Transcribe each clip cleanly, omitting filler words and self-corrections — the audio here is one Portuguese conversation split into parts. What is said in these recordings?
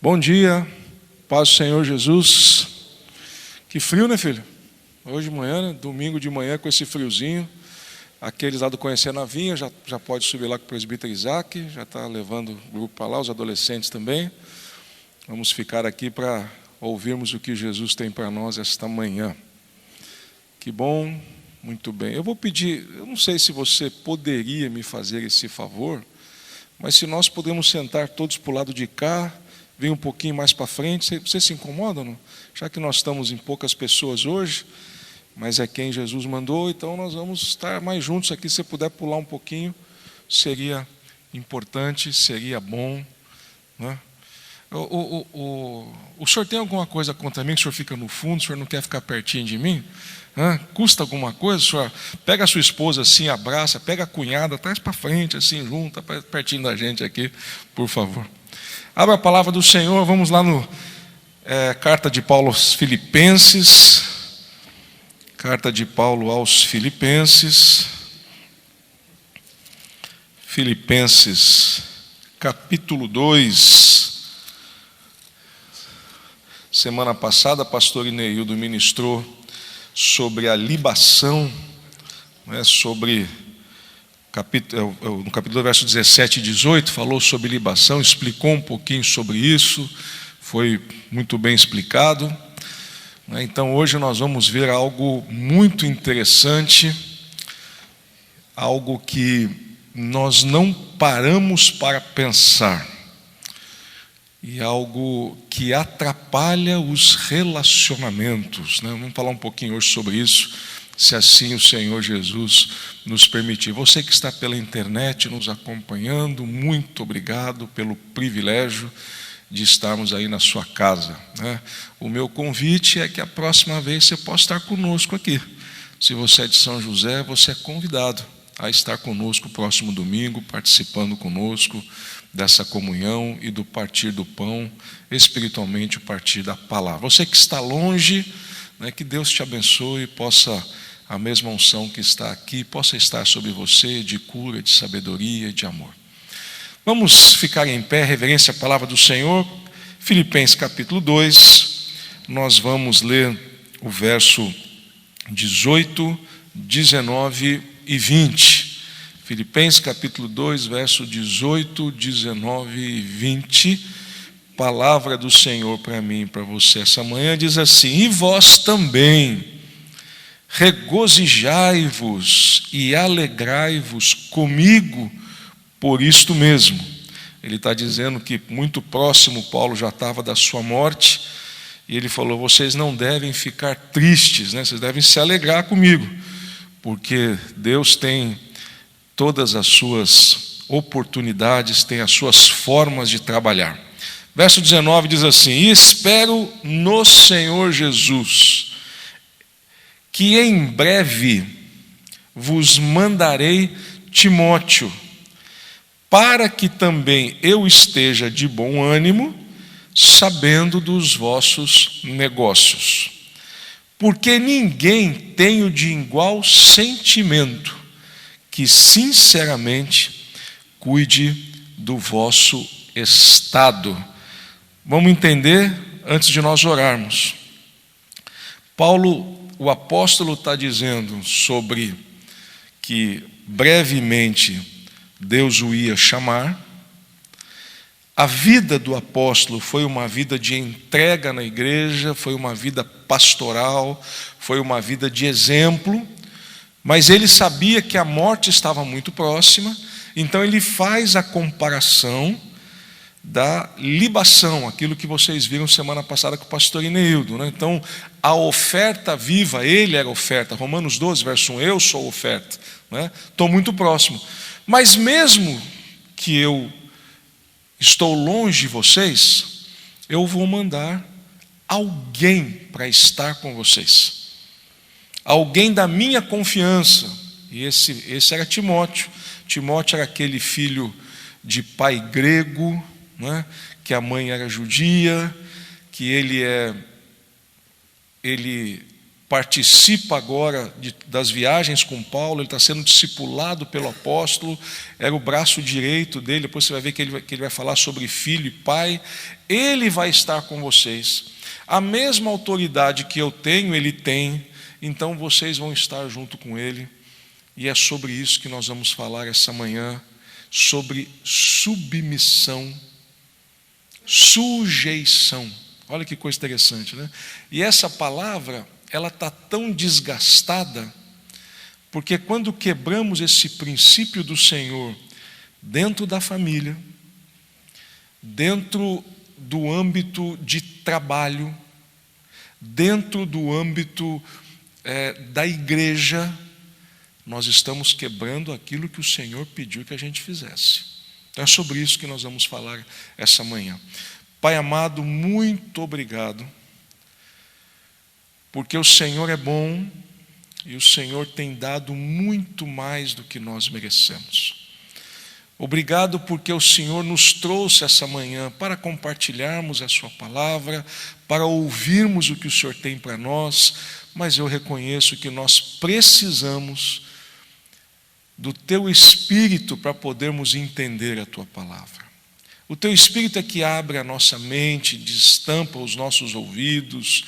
Bom dia, paz do Senhor Jesus. Que frio, né, filho? Hoje de manhã, né? Domingo de manhã com esse friozinho. Aqueles lá do Conhecendo a Vinha já pode subir lá com o presbítero Isaac, já está levando o grupo para lá, os adolescentes também. Vamos ficar aqui para ouvirmos o que Jesus tem para nós esta manhã. Que bom, muito bem. Eu vou pedir, eu não sei se você poderia me fazer esse favor, mas se nós podemos sentar todos para o lado de cá, vem um pouquinho mais para frente. Você se incomoda, não? Já que nós estamos em poucas pessoas hoje, mas é quem Jesus mandou, então nós vamos estar mais juntos aqui. Se você puder pular um pouquinho, seria importante, seria bom, né? O senhor tem alguma coisa contra mim, que o senhor fica no fundo, o senhor não quer ficar pertinho de mim? Custa alguma coisa? O senhor pega a sua esposa assim, abraça, pega a cunhada, traz para frente, assim, junta, pertinho da gente aqui, por favor. Abra a palavra do Senhor, vamos lá no carta de Paulo aos Filipenses. Carta de Paulo aos Filipenses. Filipenses, capítulo 2. Semana passada, pastor Ineildo ministrou sobre a libação, sobre... no capítulo 2, verso 17 e 18, falou sobre libação, explicou um pouquinho sobre isso, foi muito bem explicado. Então hoje nós vamos ver algo muito interessante, algo que nós não paramos para pensar, e algo que atrapalha os relacionamentos, né? Vamos falar um pouquinho hoje sobre isso, se assim o Senhor Jesus nos permitir. Você que está pela internet nos acompanhando, muito obrigado pelo privilégio de estarmos aí na sua casa, né? O meu convite é que a próxima vez você possa estar conosco aqui. Se você é de São José, você é convidado a estar conosco o próximo domingo, participando conosco dessa comunhão e do partir do pão, espiritualmente o partir da palavra. Você que está longe, né, que Deus te abençoe e possa... a mesma unção que está aqui possa estar sobre você, de cura, de sabedoria, de amor. Vamos ficar em pé, reverência à palavra do Senhor. Filipenses capítulo 2, nós vamos ler o verso 18, 19 e 20. Filipenses capítulo 2, verso 18, 19 e 20. Palavra do Senhor para mim e para você essa manhã diz assim: e vós também, regozijai-vos e alegrai-vos comigo por isto mesmo. Ele está dizendo que muito próximo Paulo já estava da sua morte, e ele falou: vocês não devem ficar tristes, né? Vocês devem se alegrar comigo, porque Deus tem todas as suas oportunidades, tem as suas formas de trabalhar. Verso 19 diz assim: e espero no Senhor Jesus que em breve vos mandarei Timóteo, para que também eu esteja de bom ânimo, sabendo dos vossos negócios. Porque ninguém tenho de igual sentimento que sinceramente cuide do vosso estado. Vamos entender antes de nós orarmos. Paulo, o apóstolo, está dizendo sobre que brevemente Deus o ia chamar. A vida do apóstolo foi uma vida de entrega na igreja, foi uma vida pastoral, foi uma vida de exemplo, mas ele sabia que a morte estava muito próxima, então ele faz a comparação da libação, aquilo que vocês viram semana passada com o pastor Ineildo, né? Então, a oferta viva, ele era oferta. Romanos 12, verso 1, eu sou oferta, né? Estou muito próximo. Mas mesmo que eu estou longe de vocês, eu vou mandar alguém para estar com vocês. Alguém da minha confiança. E esse era Timóteo. Timóteo era aquele filho de pai grego, né, que a mãe era judia, que ele participa agora das viagens com Paulo, ele está sendo discipulado pelo apóstolo, era o braço direito dele, depois você vai ver que ele vai falar sobre filho e pai. Ele vai estar com vocês, a mesma autoridade que eu tenho, ele tem, então vocês vão estar junto com ele, e é sobre isso que nós vamos falar essa manhã, sobre submissão, sujeição. Olha que coisa interessante, né? E essa palavra, ela está tão desgastada, porque quando quebramos esse princípio do Senhor dentro da família, dentro do âmbito de trabalho, dentro do âmbito da igreja, nós estamos quebrando aquilo que o Senhor pediu que a gente fizesse. Então é sobre isso que nós vamos falar essa manhã. Pai amado, muito obrigado, porque o Senhor é bom e o Senhor tem dado muito mais do que nós merecemos. Obrigado porque o Senhor nos trouxe essa manhã para compartilharmos a sua palavra, para ouvirmos o que o Senhor tem para nós, mas eu reconheço que nós precisamos do Teu Espírito para podermos entender a Tua palavra. O Teu Espírito é que abre a nossa mente, destampa os nossos ouvidos,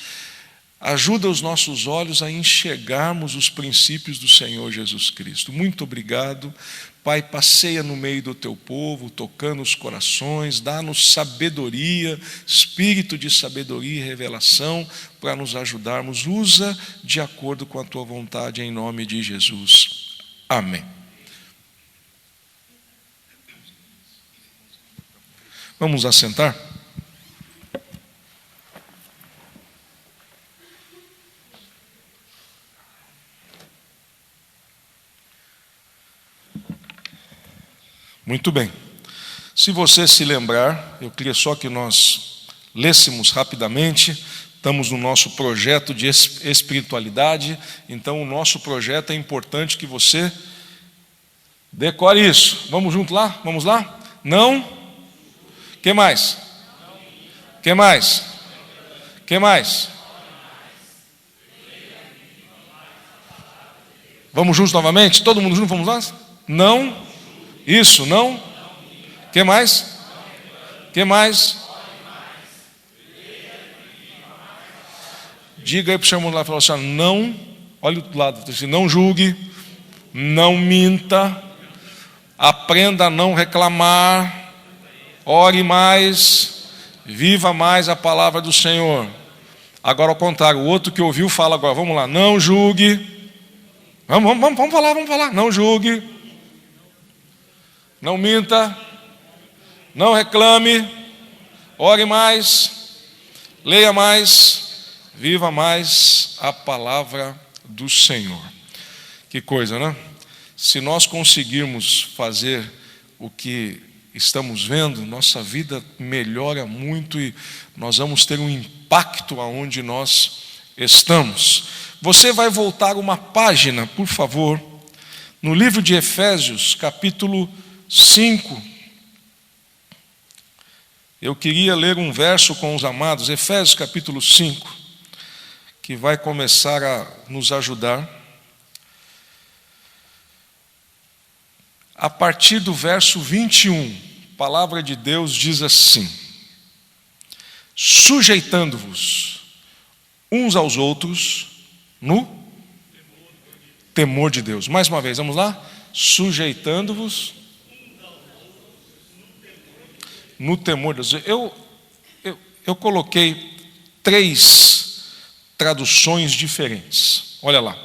ajuda os nossos olhos a enxergarmos os princípios do Senhor Jesus Cristo. Muito obrigado. Pai, passeia no meio do Teu povo, tocando os corações, dá-nos sabedoria, espírito de sabedoria e revelação, para nos ajudarmos. Usa de acordo com a Tua vontade, em nome de Jesus. Amém. Vamos assentar? Muito bem. Se você se lembrar, eu queria só que nós lêssemos rapidamente. Estamos no nosso projeto de espiritualidade, então o nosso projeto é importante que você decore isso. Vamos junto lá? Vamos lá? Não? Que mais? Que mais? Que mais? Vamos juntos novamente? Todo mundo junto, vamos lá? Não? Isso, não? Que mais? Que mais? Diga aí para o seu irmão lá, fala assim, não, olha do lado, não julgue, não minta, aprenda a não reclamar, ore mais, viva mais a palavra do Senhor. Agora ao contrário, o outro que ouviu fala agora, vamos lá, não julgue, vamos falar, não julgue, não minta, não reclame, ore mais, leia mais, viva mais a palavra do Senhor. Que coisa, né? Se nós conseguirmos fazer o que estamos vendo, nossa vida melhora muito e nós vamos ter um impacto aonde nós estamos. Você vai voltar uma página, por favor, no livro de Efésios, capítulo 5. Eu queria ler um verso com os amados, Efésios capítulo 5, que vai começar a nos ajudar. A partir do verso 21, a palavra de Deus diz assim: sujeitando-vos uns aos outros no temor de Deus. Mais uma vez, vamos lá? Sujeitando-vos no temor de Deus. Eu coloquei 3 traduções diferentes. Olha lá.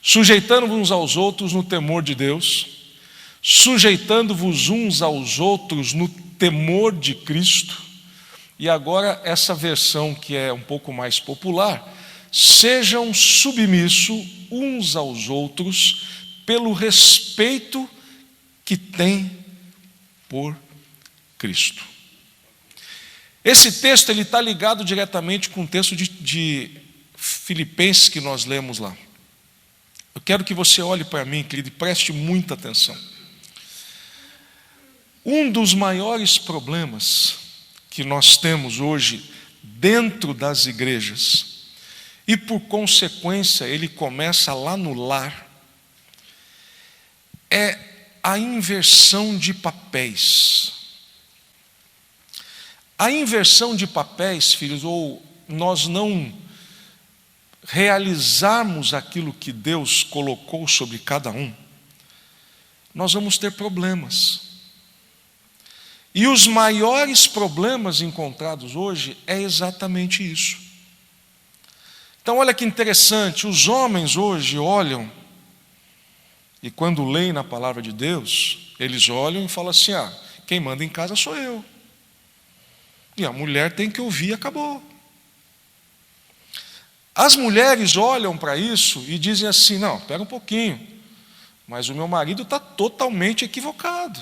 Sujeitando-vos uns aos outros no temor de Deus, sujeitando-vos uns aos outros no temor de Cristo, e agora essa versão que é um pouco mais popular, sejam submissos uns aos outros pelo respeito que têm por Cristo. Esse texto ele está ligado diretamente com o texto de Filipenses que nós lemos lá. Eu quero que você olhe para mim, querido, e preste muita atenção. Um dos maiores problemas que nós temos hoje dentro das igrejas e por consequência ele começa lá no lar, é a inversão de papéis. A inversão de papéis, filhos, ou nós não realizarmos aquilo que Deus colocou sobre cada um, nós vamos ter problemas. E os maiores problemas encontrados hoje é exatamente isso. Então olha que interessante, os homens hoje olham, e quando leem na palavra de Deus, eles olham e falam assim, quem manda em casa sou eu. E a mulher tem que ouvir e acabou. As mulheres olham para isso e dizem assim, não, espera um pouquinho, mas o meu marido está totalmente equivocado.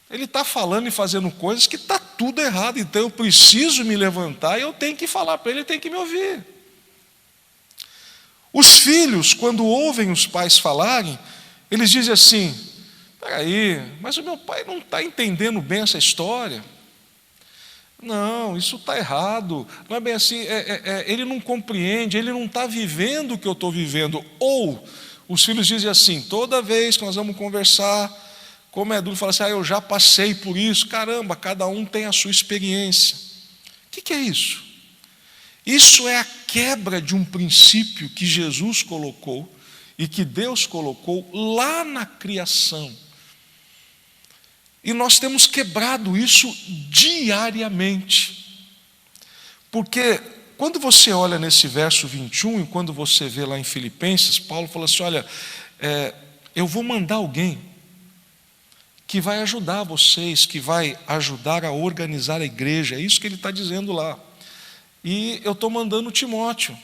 Ele está falando e fazendo coisas que está tudo errado, então eu preciso me levantar e eu tenho que falar para ele tem que me ouvir. Os filhos, quando ouvem os pais falarem, eles dizem assim, espera aí, mas o meu pai não está entendendo bem essa história. Não, isso está errado, não é bem assim, ele não compreende, ele não está vivendo o que eu estou vivendo. Ou os filhos dizem assim, toda vez que nós vamos conversar, como é duro, fala assim, eu já passei por isso. Caramba, cada um tem a sua experiência. O que é isso? Isso é a quebra de um princípio que Jesus colocou e que Deus colocou lá na criação. E nós temos quebrado isso diariamente. Porque quando você olha nesse verso 21, e quando você vê lá em Filipenses, Paulo fala assim, olha, eu vou mandar alguém que vai ajudar vocês, que vai ajudar a organizar a igreja. É isso que ele está dizendo lá. E eu estou mandando Timóteo.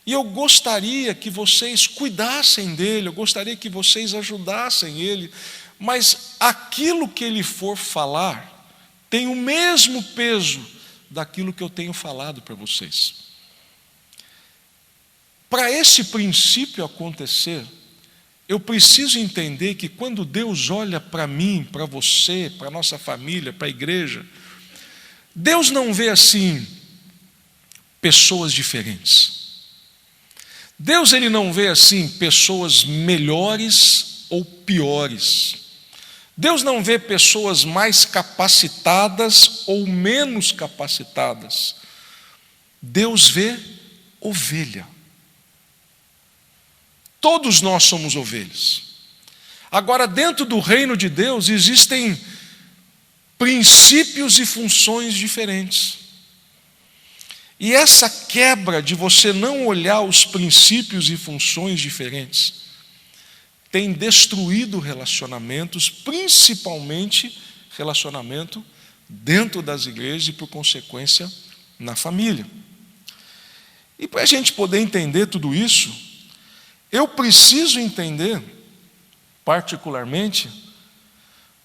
E eu gostaria que vocês cuidassem dele, eu gostaria que vocês ajudassem ele, mas aquilo que ele for falar tem o mesmo peso daquilo que eu tenho falado para vocês. Para esse princípio acontecer, eu preciso entender que quando Deus olha para mim, para você, para a nossa família, para a igreja, Deus não vê assim pessoas diferentes. Deus ele não vê assim pessoas melhores ou piores. Deus não vê pessoas mais capacitadas ou menos capacitadas. Deus vê ovelha. Todos nós somos ovelhas. Agora, dentro do reino de Deus existem princípios e funções diferentes. E essa quebra de você não olhar os princípios e funções diferentes tem destruído relacionamentos, principalmente relacionamento dentro das igrejas e, por consequência, na família. E para a gente poder entender tudo isso, eu preciso entender, particularmente,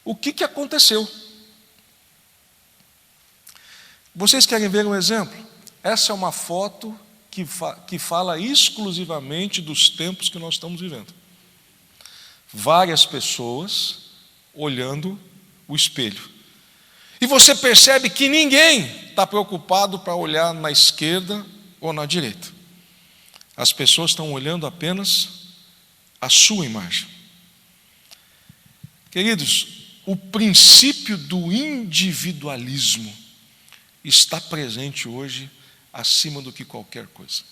o que aconteceu. Vocês querem ver um exemplo? Essa é uma foto que fala exclusivamente dos tempos que nós estamos vivendo. Várias pessoas olhando o espelho. E você percebe que ninguém está preocupado para olhar na esquerda ou na direita. As pessoas estão olhando apenas a sua imagem. Queridos, o princípio do individualismo está presente hoje acima do que qualquer coisa.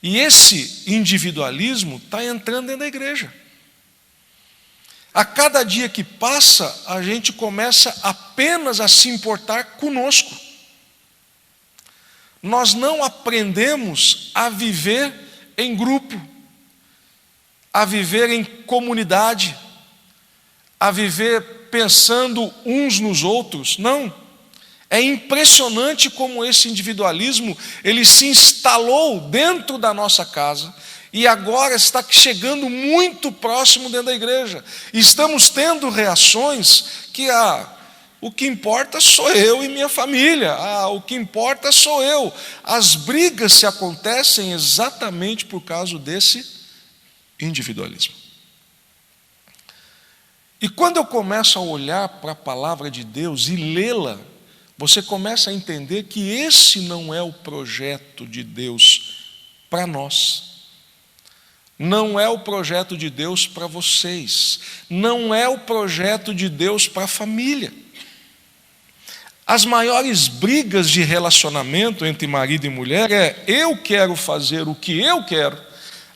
E esse individualismo está entrando dentro da igreja. A cada dia que passa, a gente começa apenas a se importar conosco. Nós não aprendemos a viver em grupo, a viver em comunidade, a viver pensando uns nos outros. Não. É impressionante como esse individualismo, ele se instalou dentro da nossa casa e agora está chegando muito próximo dentro da igreja. Estamos tendo reações que o que importa sou eu e minha família, o que importa sou eu. As brigas se acontecem exatamente por causa desse individualismo. E quando eu começo a olhar para a palavra de Deus e lê-la você começa a entender que esse não é o projeto de Deus para nós. Não é o projeto de Deus para vocês. Não é o projeto de Deus para a família. As maiores brigas de relacionamento entre marido e mulher é: eu quero fazer o que eu quero,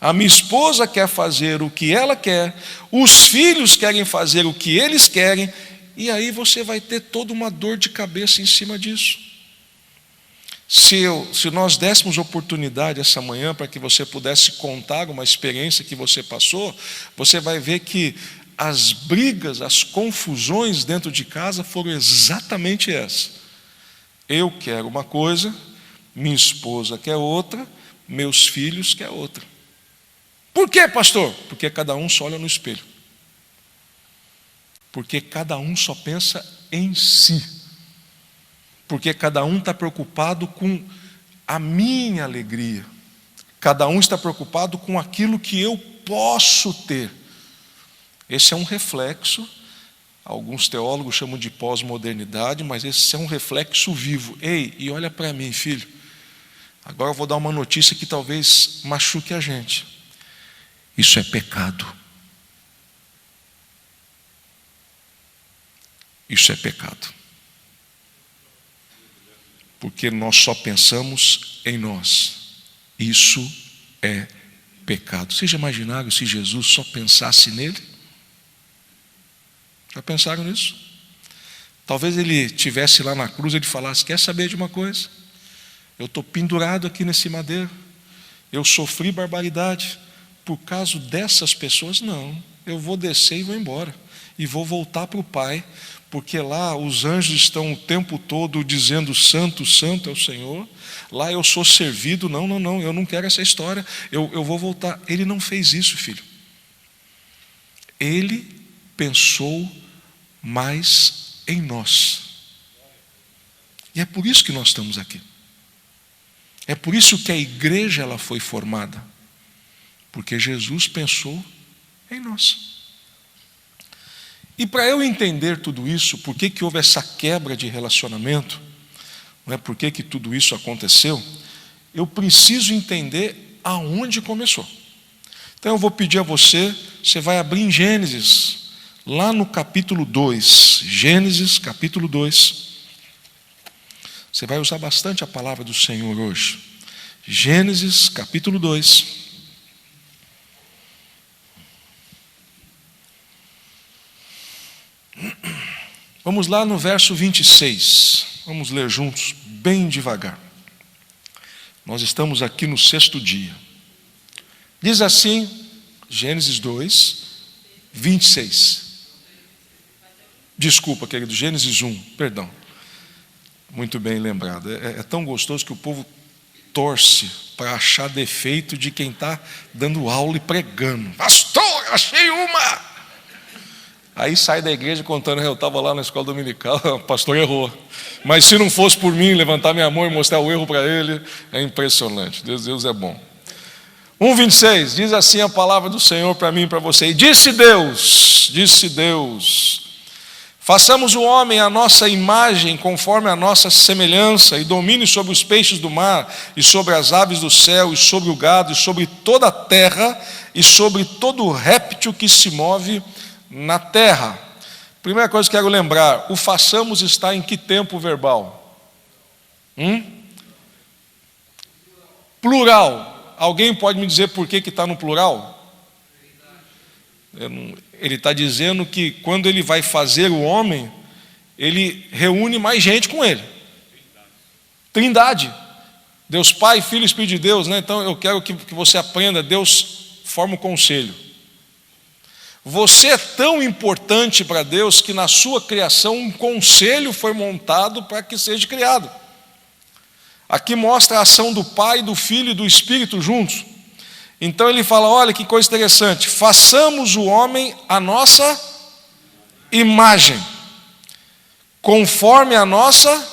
a minha esposa quer fazer o que ela quer, os filhos querem fazer o que eles querem, e aí você vai ter toda uma dor de cabeça em cima disso. Se nós dessemos oportunidade essa manhã para que você pudesse contar uma experiência que você passou, você vai ver que as brigas, as confusões dentro de casa foram exatamente essas. Eu quero uma coisa, minha esposa quer outra, meus filhos querem outra. Por quê, pastor? Porque cada um só olha no espelho. Porque cada um só pensa em si. Porque cada um está preocupado com a minha alegria. Cada um está preocupado com aquilo que eu posso ter. Esse é um reflexo, alguns teólogos chamam de pós-modernidade, mas esse é um reflexo vivo. Ei, e olha para mim, filho. Agora eu vou dar uma notícia que talvez machuque a gente. Isso é pecado. Isso é pecado. Porque nós só pensamos em nós. Isso é pecado. Vocês já imaginaram se Jesus só pensasse nele? Já pensaram nisso? Talvez ele estivesse lá na cruz e ele falasse: quer saber de uma coisa? Eu estou pendurado aqui nesse madeiro. Eu sofri barbaridade. Por causa dessas pessoas, não. Eu vou descer e vou embora. E vou voltar para o Pai. Porque lá os anjos estão o tempo todo dizendo: santo, santo é o Senhor. Lá eu sou servido. Não, eu não quero essa história. Eu vou voltar. Ele não fez isso, filho. Ele pensou mais em nós. E é por isso que nós estamos aqui. É por isso que a igreja ela foi formada. Porque Jesus pensou em nós. E para eu entender tudo isso, por que houve essa quebra de relacionamento, não é? Por que tudo isso aconteceu, eu preciso entender aonde começou. Então eu vou pedir a você vai abrir em Gênesis, lá no capítulo 2, Gênesis capítulo 2. Você vai usar bastante a palavra do Senhor hoje. Gênesis capítulo 2. Vamos lá no verso 26. Vamos ler juntos, bem devagar. Nós estamos aqui no 6º dia. Diz assim, Gênesis 2, 26. Desculpa, querido, Gênesis 1, perdão. Muito bem lembrado. É tão gostoso que o povo torce para achar defeito de quem está dando aula e pregando. Pastor, achei uma! Aí sai da igreja contando: eu estava lá na escola dominical, o pastor errou. Mas se não fosse por mim, levantar minha mão e mostrar o erro para ele, é impressionante. Deus é bom. 1,26, diz assim a palavra do Senhor para mim e para você. E disse Deus, façamos o homem à nossa imagem, conforme a nossa semelhança, e domine sobre os peixes do mar, e sobre as aves do céu, e sobre o gado, e sobre toda a terra, e sobre todo o réptil que se move na terra. Primeira coisa que quero lembrar: o façamos está em que tempo verbal? Plural. Alguém pode me dizer por que está no plural? Ele está dizendo que quando ele vai fazer o homem, ele reúne mais gente com ele. Trindade. Deus Pai, Filho e Espírito de Deus, né? Então eu quero que você aprenda: Deus forma um conselho. Você é tão importante para Deus que na sua criação um conselho foi montado para que seja criado. Aqui mostra a ação do Pai, do Filho e do Espírito juntos. Então ele fala: olha que coisa interessante, façamos o homem à nossa imagem, conforme a nossa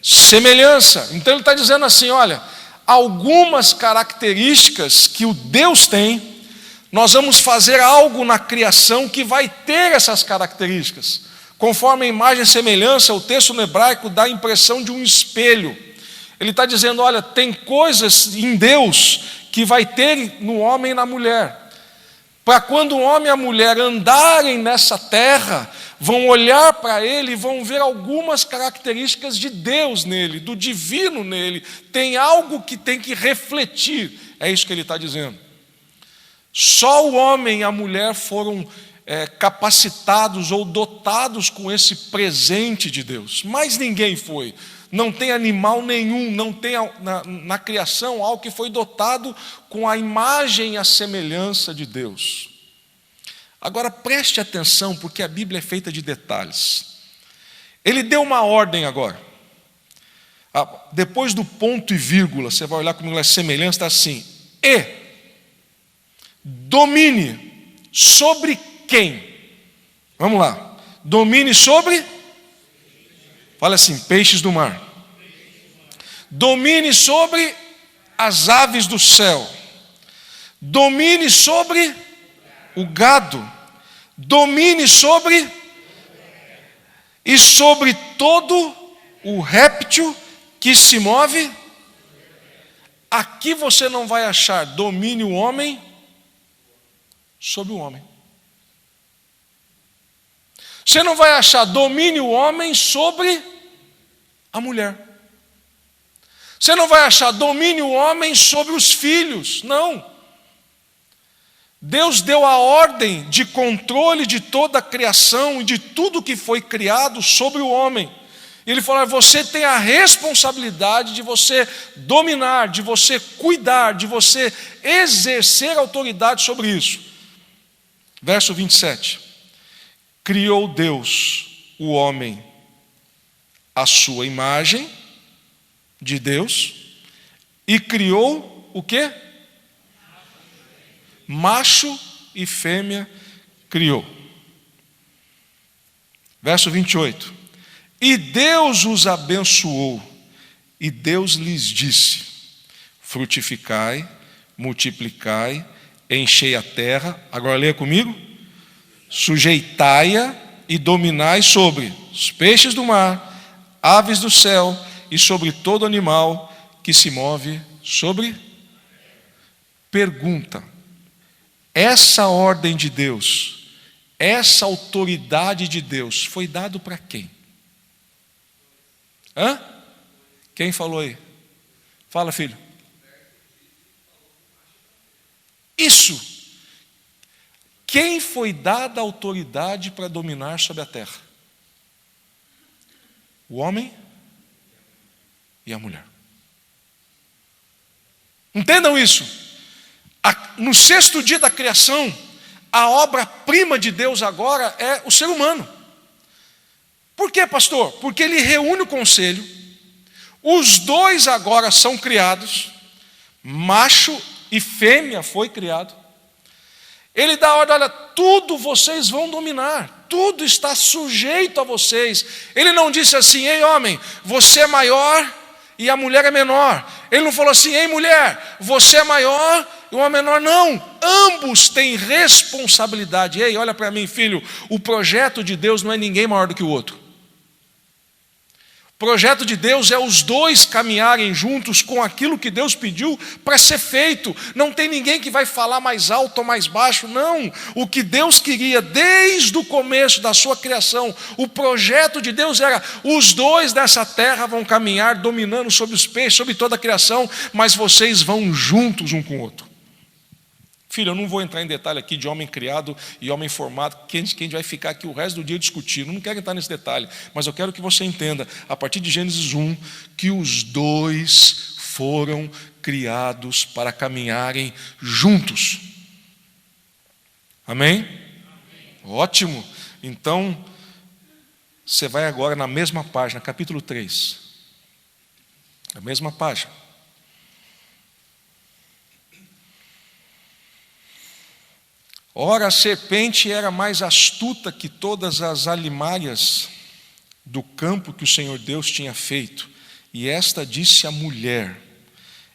semelhança. Então ele está dizendo assim: olha, algumas características que o Deus tem, nós vamos fazer algo na criação que vai ter essas características. Conforme a imagem e semelhança, o texto no hebraico dá a impressão de um espelho. Ele está dizendo, olha, tem coisas em Deus que vai ter no homem e na mulher. Para quando o homem e a mulher andarem nessa terra, vão olhar para ele e vão ver algumas características de Deus nele, do divino nele. Tem algo que tem que refletir. É isso que ele está dizendo. Só o homem e a mulher foram capacitados ou dotados com esse presente de Deus. Mas ninguém foi. Não tem animal nenhum, não tem na criação algo que foi dotado com a imagem e a semelhança de Deus. Agora preste atenção, porque a Bíblia é feita de detalhes. Ele deu uma ordem agora. Depois do ponto e vírgula, você vai olhar comigo, a semelhança está assim: e domine sobre quem? Vamos lá. Domine sobre... Fala assim, peixes do mar. Domine sobre as aves do céu. Domine sobre o gado. Domine sobre e sobre todo o réptil que se move. Aqui você não vai achar domine o homem sobre o homem. Você não vai achar domine o homem sobre a mulher. Você não vai achar domine o homem sobre os filhos. Não. Deus deu a ordem de controle de toda a criação e de tudo que foi criado sobre o homem. Ele falou, você tem a responsabilidade de você dominar, de você cuidar, de você exercer autoridade sobre isso. Verso 27. Criou Deus o homem à sua imagem de Deus e criou o quê? Macho e fêmea criou. Verso 28. E Deus os abençoou e Deus lhes disse: frutificai, multiplicai, enchei a terra. Agora leia comigo. Sujeitai-a e dominai sobre os peixes do mar, aves do céu e sobre todo animal que se move sobre. Pergunta: essa ordem de Deus, essa autoridade de Deus foi dado para quem? Quem falou aí? Fala, filho. Isso. Quem foi dada a autoridade para dominar sobre a terra? O homem e a mulher. Entendam isso. No sexto dia da criação, a obra-prima de Deus agora é o ser humano. Por quê, pastor? Porque ele reúne o conselho, os dois agora são criados, macho e fêmea foi criado. Ele dá a ordem, olha, tudo vocês vão dominar, tudo está sujeito a vocês. Ele não disse assim, ei homem, você é maior e a mulher é menor. Ele não falou assim, ei mulher, você é maior e o homem é menor. Não, ambos têm responsabilidade. Ei, olha para mim, filho, o projeto de Deus não é ninguém maior do que o outro. O projeto de Deus é os dois caminharem juntos com aquilo que Deus pediu para ser feito. Não tem ninguém que vai falar mais alto ou mais baixo, não. O que Deus queria desde o começo da sua criação, o projeto de Deus era, os dois dessa terra vão caminhar dominando sobre os peixes, sobre toda a criação, mas vocês vão juntos um com o outro. Filho, eu não vou entrar em detalhe aqui de homem criado e homem formado, que a gente vai ficar aqui o resto do dia discutindo. Não quero entrar nesse detalhe, mas eu quero que você entenda, a partir de Gênesis 1, que os dois foram criados para caminharem juntos. Amém? Amém. Ótimo. Então, você vai agora na mesma página, capítulo 3. A mesma página. Ora, a serpente era mais astuta que todas as alimárias do campo que o Senhor Deus tinha feito. E esta disse à mulher: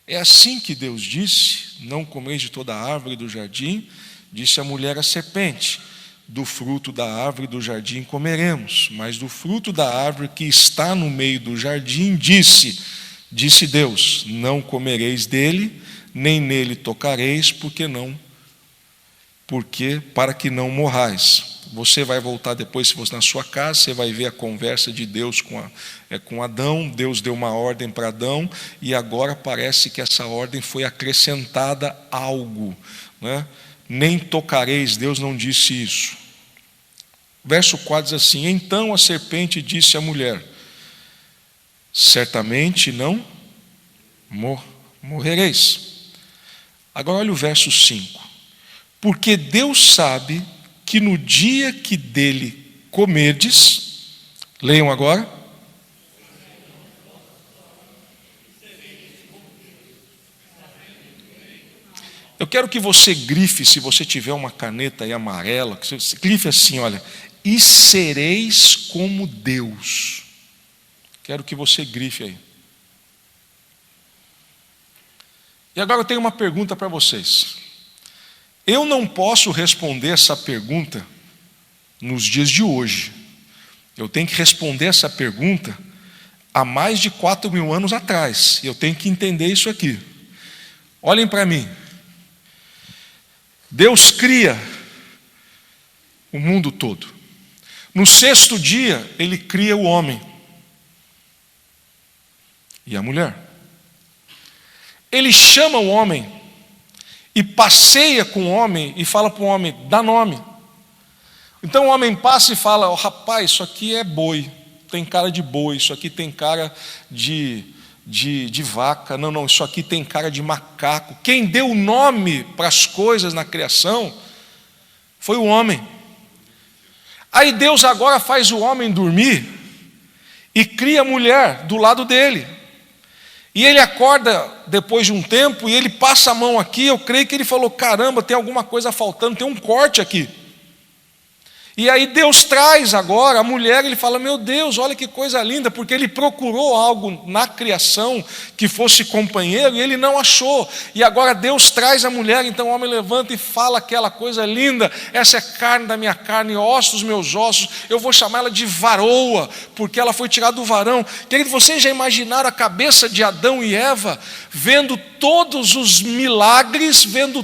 é assim que Deus disse, não comeis de toda a árvore do jardim. Disse a mulher à serpente: do fruto da árvore do jardim comeremos, mas do fruto da árvore que está no meio do jardim, disse Deus, não comereis dele, nem nele tocareis, para que não morrais. Você vai voltar depois, se você na sua casa, você vai ver a conversa de Deus com Adão. Deus deu uma ordem para Adão, e agora parece que essa ordem foi acrescentada a algo, né? Nem tocareis, Deus não disse isso. Verso 4 diz assim: então a serpente disse à mulher: certamente não morrereis. Agora olha o verso 5. Porque Deus sabe que no dia que dele comerdes, leiam agora, eu quero que você grife, se você tiver uma caneta aí amarela, que você grife assim, olha, e sereis como Deus. Quero que você grife aí. E agora eu tenho uma pergunta para vocês. Eu não posso responder essa pergunta nos dias de hoje. Eu tenho que responder essa pergunta há mais de 4.000 anos atrás. Eu tenho que entender isso aqui. Olhem para mim. Deus cria o mundo todo. No 6º dia, Ele cria o homem e a mulher. Ele chama o homem e passeia com o homem e fala para o homem, dá nome. Então o homem passa e fala, oh, rapaz, isso aqui é boi, tem cara de boi, isso aqui tem cara de vaca, não, isso aqui tem cara de macaco. Quem deu o nome para as coisas na criação foi o homem. Aí Deus agora faz o homem dormir e cria a mulher do lado dele. E ele acorda depois de um tempo e ele passa a mão aqui, eu creio que ele falou, caramba, tem alguma coisa faltando, tem um corte aqui. E aí Deus traz agora a mulher, ele fala, meu Deus, olha que coisa linda, porque ele procurou algo na criação que fosse companheiro e ele não achou. E agora Deus traz a mulher, então o homem levanta e fala aquela coisa linda, essa é carne da minha carne, ossos dos meus ossos, eu vou chamar ela de varoa, porque ela foi tirada do varão. Querido, vocês já imaginaram a cabeça de Adão e Eva, vendo todos os milagres, vendo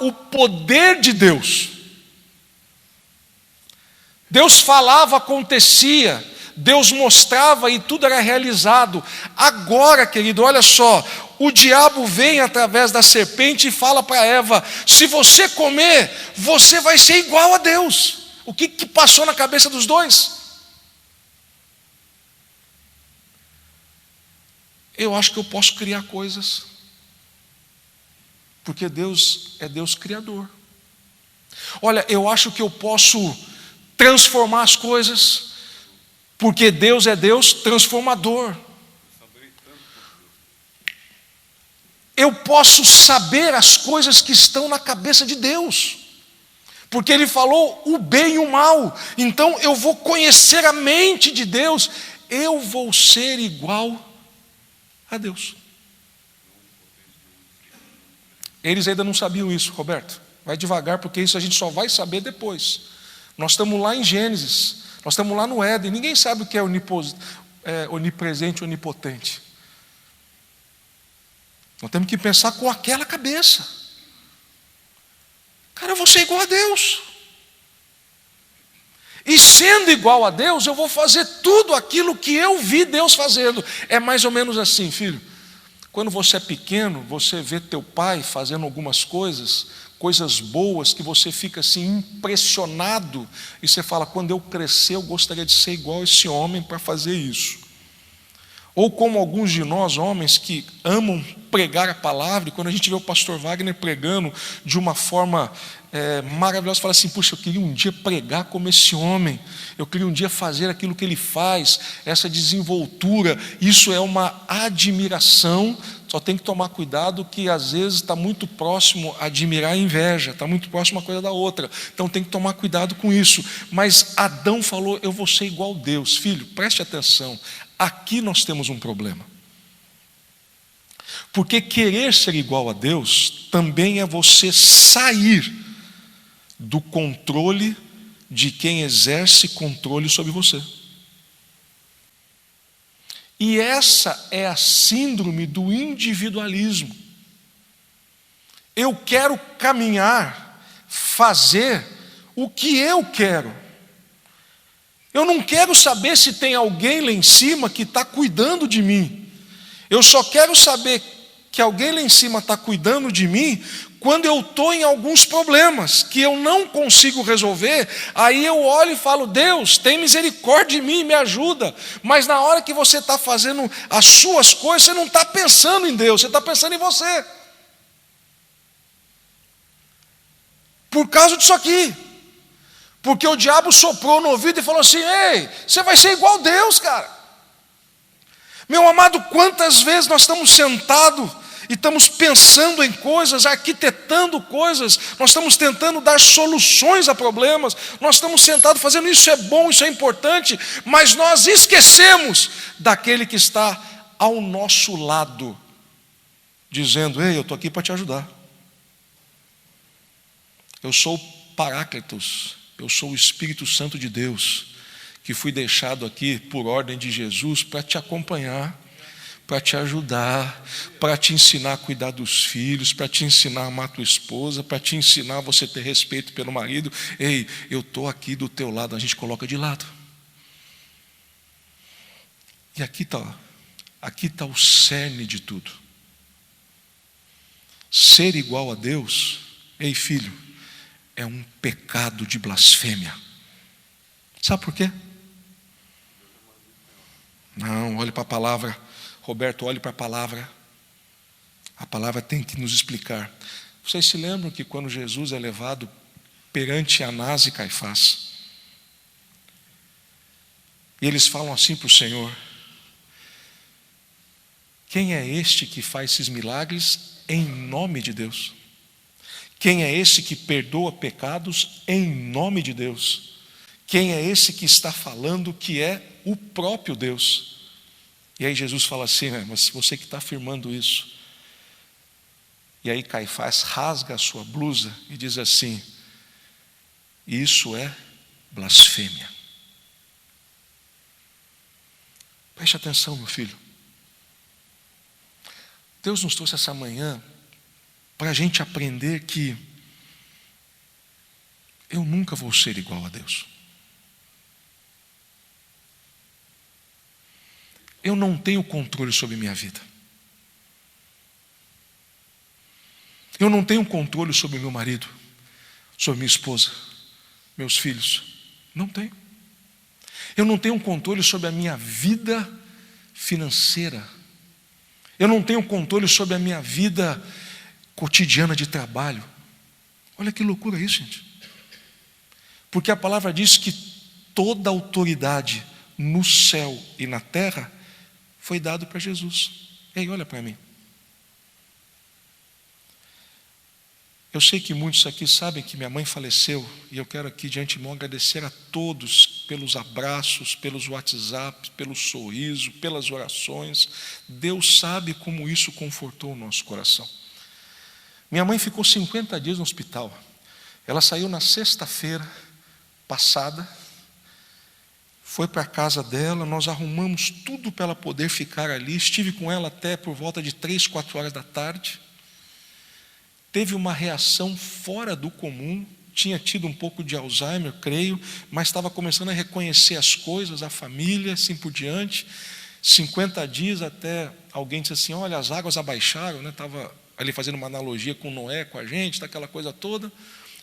o poder de Deus? Deus falava, acontecia, Deus mostrava e tudo era realizado. Agora, querido, olha só, o diabo vem através da serpente e fala para Eva, se você comer, você vai ser igual a Deus. O que passou na cabeça dos dois? Eu acho que eu posso criar coisas, porque Deus é Deus criador. Olha, eu acho que eu posso transformar as coisas, porque Deus é Deus transformador. Eu posso saber as coisas que estão na cabeça de Deus, porque Ele falou o bem e o mal. Então eu vou conhecer a mente de Deus, eu vou ser igual a Deus. Eles ainda não sabiam isso, Roberto. Vai devagar, porque isso a gente só vai saber depois. Nós estamos lá em Gênesis, nós estamos lá no Éden, ninguém sabe o que é onipresente, onipotente. Nós temos que pensar com aquela cabeça. Cara, eu vou ser igual a Deus. E sendo igual a Deus, eu vou fazer tudo aquilo que eu vi Deus fazendo. É mais ou menos assim, filho. Quando você é pequeno, você vê teu pai fazendo algumas coisas boas, que você fica assim impressionado, e você fala, quando eu crescer eu gostaria de ser igual a esse homem para fazer isso. Ou como alguns de nós, homens que amam pregar a palavra, e quando a gente vê o pastor Wagner pregando de uma forma maravilhosa, fala assim, puxa, eu queria um dia pregar como esse homem, eu queria um dia fazer aquilo que ele faz, essa desenvoltura, isso é uma admiração. Só tem que tomar cuidado que às vezes está muito próximo a admirar a inveja, está muito próximo uma coisa da outra, então tem que tomar cuidado com isso. Mas Adão falou, eu vou ser igual a Deus. Filho, preste atenção, aqui nós temos um problema, porque querer ser igual a Deus também é você sair do controle de quem exerce controle sobre você. E essa é a síndrome do individualismo. Eu quero caminhar, fazer o que eu quero. Eu não quero saber se tem alguém lá em cima que está cuidando de mim. Eu só quero saber que alguém lá em cima está cuidando de mim quando eu estou em alguns problemas que eu não consigo resolver. Aí eu olho e falo: Deus, tem misericórdia de mim, me ajuda. Mas na hora que você está fazendo as suas coisas, você não está pensando em Deus, você está pensando em você. Por causa disso aqui. Porque o diabo soprou no ouvido e falou assim: ei, você vai ser igual a Deus, cara. Meu amado, quantas vezes nós estamos sentados e estamos pensando em coisas, arquitetando coisas, nós estamos tentando dar soluções a problemas, nós estamos sentados fazendo isso é bom, isso é importante, mas nós esquecemos daquele que está ao nosso lado, dizendo: ei, eu estou aqui para te ajudar. Eu sou o Paráclitos, eu sou o Espírito Santo de Deus, que fui deixado aqui por ordem de Jesus para te acompanhar, para te ajudar, para te ensinar a cuidar dos filhos, para te ensinar a amar tua esposa, para te ensinar a você ter respeito pelo marido. Ei, eu estou aqui do teu lado. A gente coloca de lado. E aqui está o cerne de tudo. Ser igual a Deus, ei filho, é um pecado de blasfêmia. Sabe por quê? Não, olhe para a palavra. Roberto, olhe para a palavra. A palavra tem que nos explicar. Vocês se lembram que quando Jesus é levado perante Anás e Caifás, e eles falam assim para o Senhor: quem é este que faz esses milagres em nome de Deus? Quem é esse que perdoa pecados em nome de Deus? Quem é esse que está falando que é o próprio Deus? E aí Jesus fala assim: mas você que está afirmando isso. E aí Caifás rasga a sua blusa e diz assim: isso é blasfêmia. Preste atenção, meu filho. Deus nos trouxe essa manhã para a gente aprender que eu nunca vou ser igual a Deus. Eu não tenho controle sobre minha vida. Eu não tenho controle sobre meu marido, sobre minha esposa, meus filhos. Não tenho. Eu não tenho controle sobre a minha vida financeira. Eu não tenho controle sobre a minha vida cotidiana de trabalho. Olha que loucura isso, gente. Porque a palavra diz que toda autoridade no céu e na terra foi dado para Jesus. Ei, olha para mim. Eu sei que muitos aqui sabem que minha mãe faleceu, e eu quero aqui de antemão agradecer a todos pelos abraços, pelos WhatsApps, pelo sorriso, pelas orações. Deus sabe como isso confortou o nosso coração. Minha mãe ficou 50 dias no hospital. Ela saiu na sexta-feira passada, foi para a casa dela, nós arrumamos tudo para ela poder ficar ali. Estive com ela até por volta de 3, 4 horas da tarde. Teve uma reação fora do comum, tinha tido um pouco de Alzheimer, creio, mas estava começando a reconhecer as coisas, a família, assim por diante. 50 dias até alguém disse assim: olha, as águas abaixaram, né? Estava ali fazendo uma analogia com Noé, com a gente, daquela coisa toda.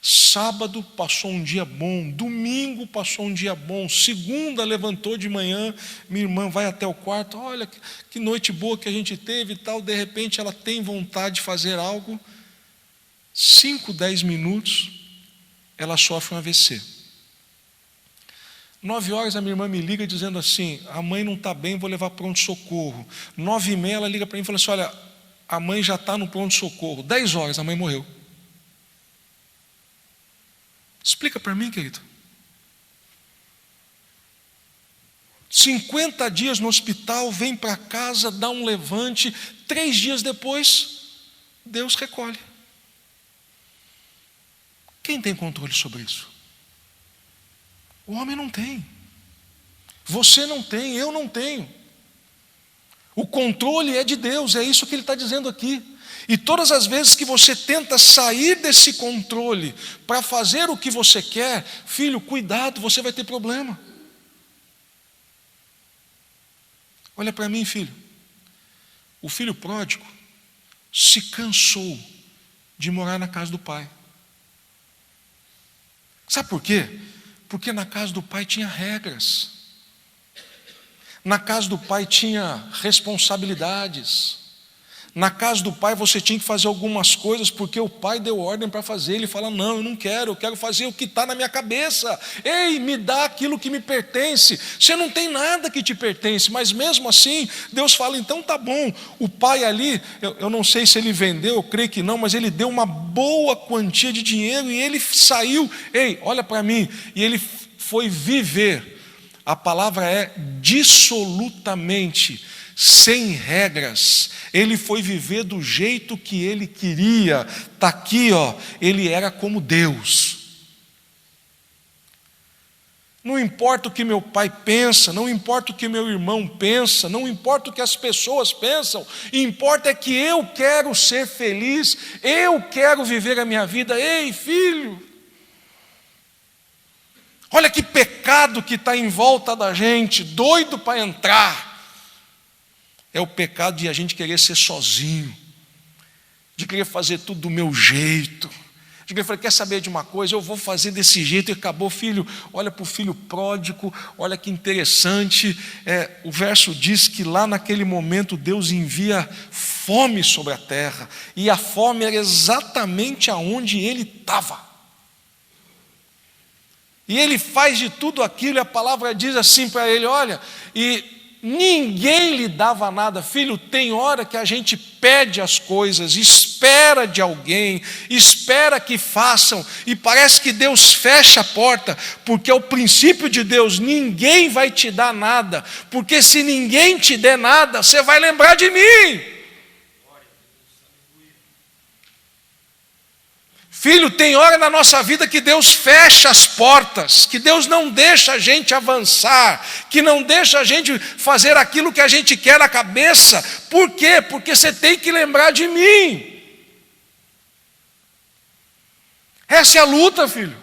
Sábado passou um dia bom, domingo passou um dia bom, segunda levantou de manhã, minha irmã vai até o quarto, olha que noite boa que a gente teve e tal. De repente ela tem vontade de fazer algo, 5, 10 minutos, ela sofre um AVC. 9 horas a minha irmã me liga dizendo assim: a mãe não está bem, vou levar para pronto-socorro. 9h30 ela liga para mim e fala assim: olha, a mãe já está no pronto-socorro. 10 horas a mãe morreu. Explica para mim, querido. 50 dias no hospital, vem para casa, dá um levante, 3 dias depois, Deus recolhe. Quem tem controle sobre isso? O homem não tem. Você não tem, eu não tenho. O controle é de Deus, é isso que ele está dizendo aqui. E todas as vezes que você tenta sair desse controle para fazer o que você quer, filho, cuidado, você vai ter problema. Olha para mim, filho. O filho pródigo se cansou de morar na casa do pai. Sabe por quê? Porque na casa do pai tinha regras. Na casa do pai tinha responsabilidades. Na casa do pai você tinha que fazer algumas coisas porque o pai deu ordem para fazer. Ele fala, não, eu não quero, eu quero fazer o que está na minha cabeça. Ei, me dá aquilo que me pertence. Você não tem nada que te pertence, mas mesmo assim, Deus fala, então tá bom. O pai ali, eu não sei se ele vendeu, eu creio que não, mas ele deu uma boa quantia de dinheiro e ele saiu. Ei, olha para mim. E ele foi viver. A palavra é dissolutamente, sem regras. Ele foi viver do jeito que ele queria. Está aqui, ó, ele era como Deus. Não importa o que meu pai pensa, não importa o que meu irmão pensa, não importa o que as pessoas pensam, importa é que eu quero ser feliz, eu quero viver a minha vida. Ei, filho, olha que pecado que está em volta da gente, doido para entrar. É o pecado de a gente querer ser sozinho, de querer fazer tudo do meu jeito, de querer falar, quer saber de uma coisa, eu vou fazer desse jeito e acabou. Filho, olha para o filho pródigo, olha que interessante, o verso diz que lá naquele momento Deus envia fome sobre a terra, e a fome era exatamente aonde ele estava. E ele faz de tudo aquilo, e a palavra diz assim para ele, olha, e ninguém lhe dava nada. Filho, tem hora que a gente pede as coisas, espera de alguém, espera que façam, e parece que Deus fecha a porta, porque é o princípio de Deus, ninguém vai te dar nada, porque se ninguém te der nada, você vai lembrar de mim. Filho, tem hora na nossa vida que Deus fecha as portas, que Deus não deixa a gente avançar, que não deixa a gente fazer aquilo que a gente quer na cabeça. Por quê? Porque você tem que lembrar de mim. Essa é a luta, filho.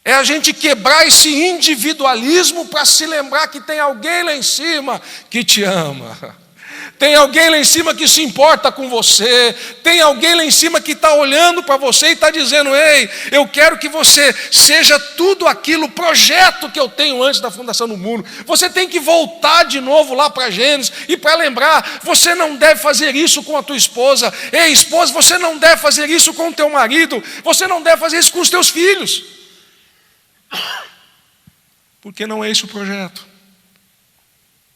É a gente quebrar esse individualismo para se lembrar que tem alguém lá em cima que te ama. Tem alguém lá em cima que se importa com você. Tem alguém lá em cima que está olhando para você e está dizendo, ei, eu quero que você seja tudo aquilo, o projeto que eu tenho antes da fundação do mundo. Você tem que voltar de novo lá para Gênesis e para lembrar, você não deve fazer isso com a tua esposa. Ei, esposa, você não deve fazer isso com o teu marido. Você não deve fazer isso com os teus filhos. Porque não é esse o projeto.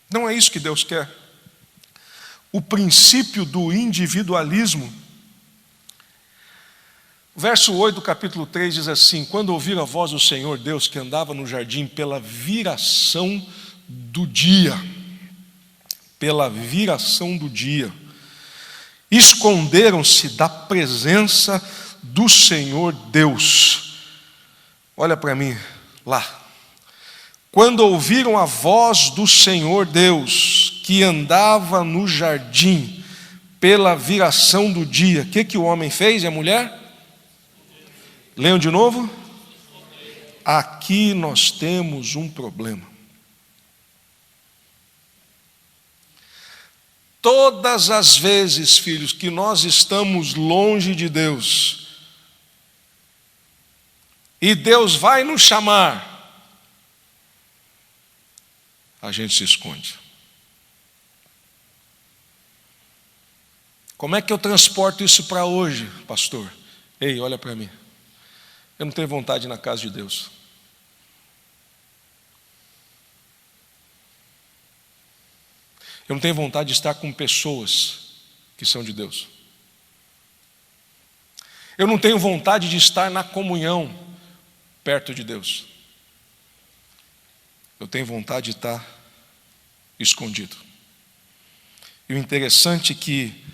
Não é isso que Deus quer. O princípio do individualismo. Verso 8 do capítulo 3 diz assim, quando ouviram a voz do Senhor Deus que andava no jardim pela viração do dia, esconderam-se da presença do Senhor Deus. Olha para mim, lá. Quando ouviram a voz do Senhor Deus, que andava no jardim, pela viração do dia, o que o homem fez e a mulher? Leiam de novo. Aqui nós temos um problema. Todas as vezes, filhos, que nós estamos longe de Deus, e Deus vai nos chamar, a gente se esconde. Como é que eu transporto isso para hoje, pastor? Ei, olha para mim. Eu não tenho vontade de ir na casa de Deus. Eu não tenho vontade de estar com pessoas que são de Deus. Eu não tenho vontade de estar na comunhão perto de Deus. Eu tenho vontade de estar escondido. E o interessante é que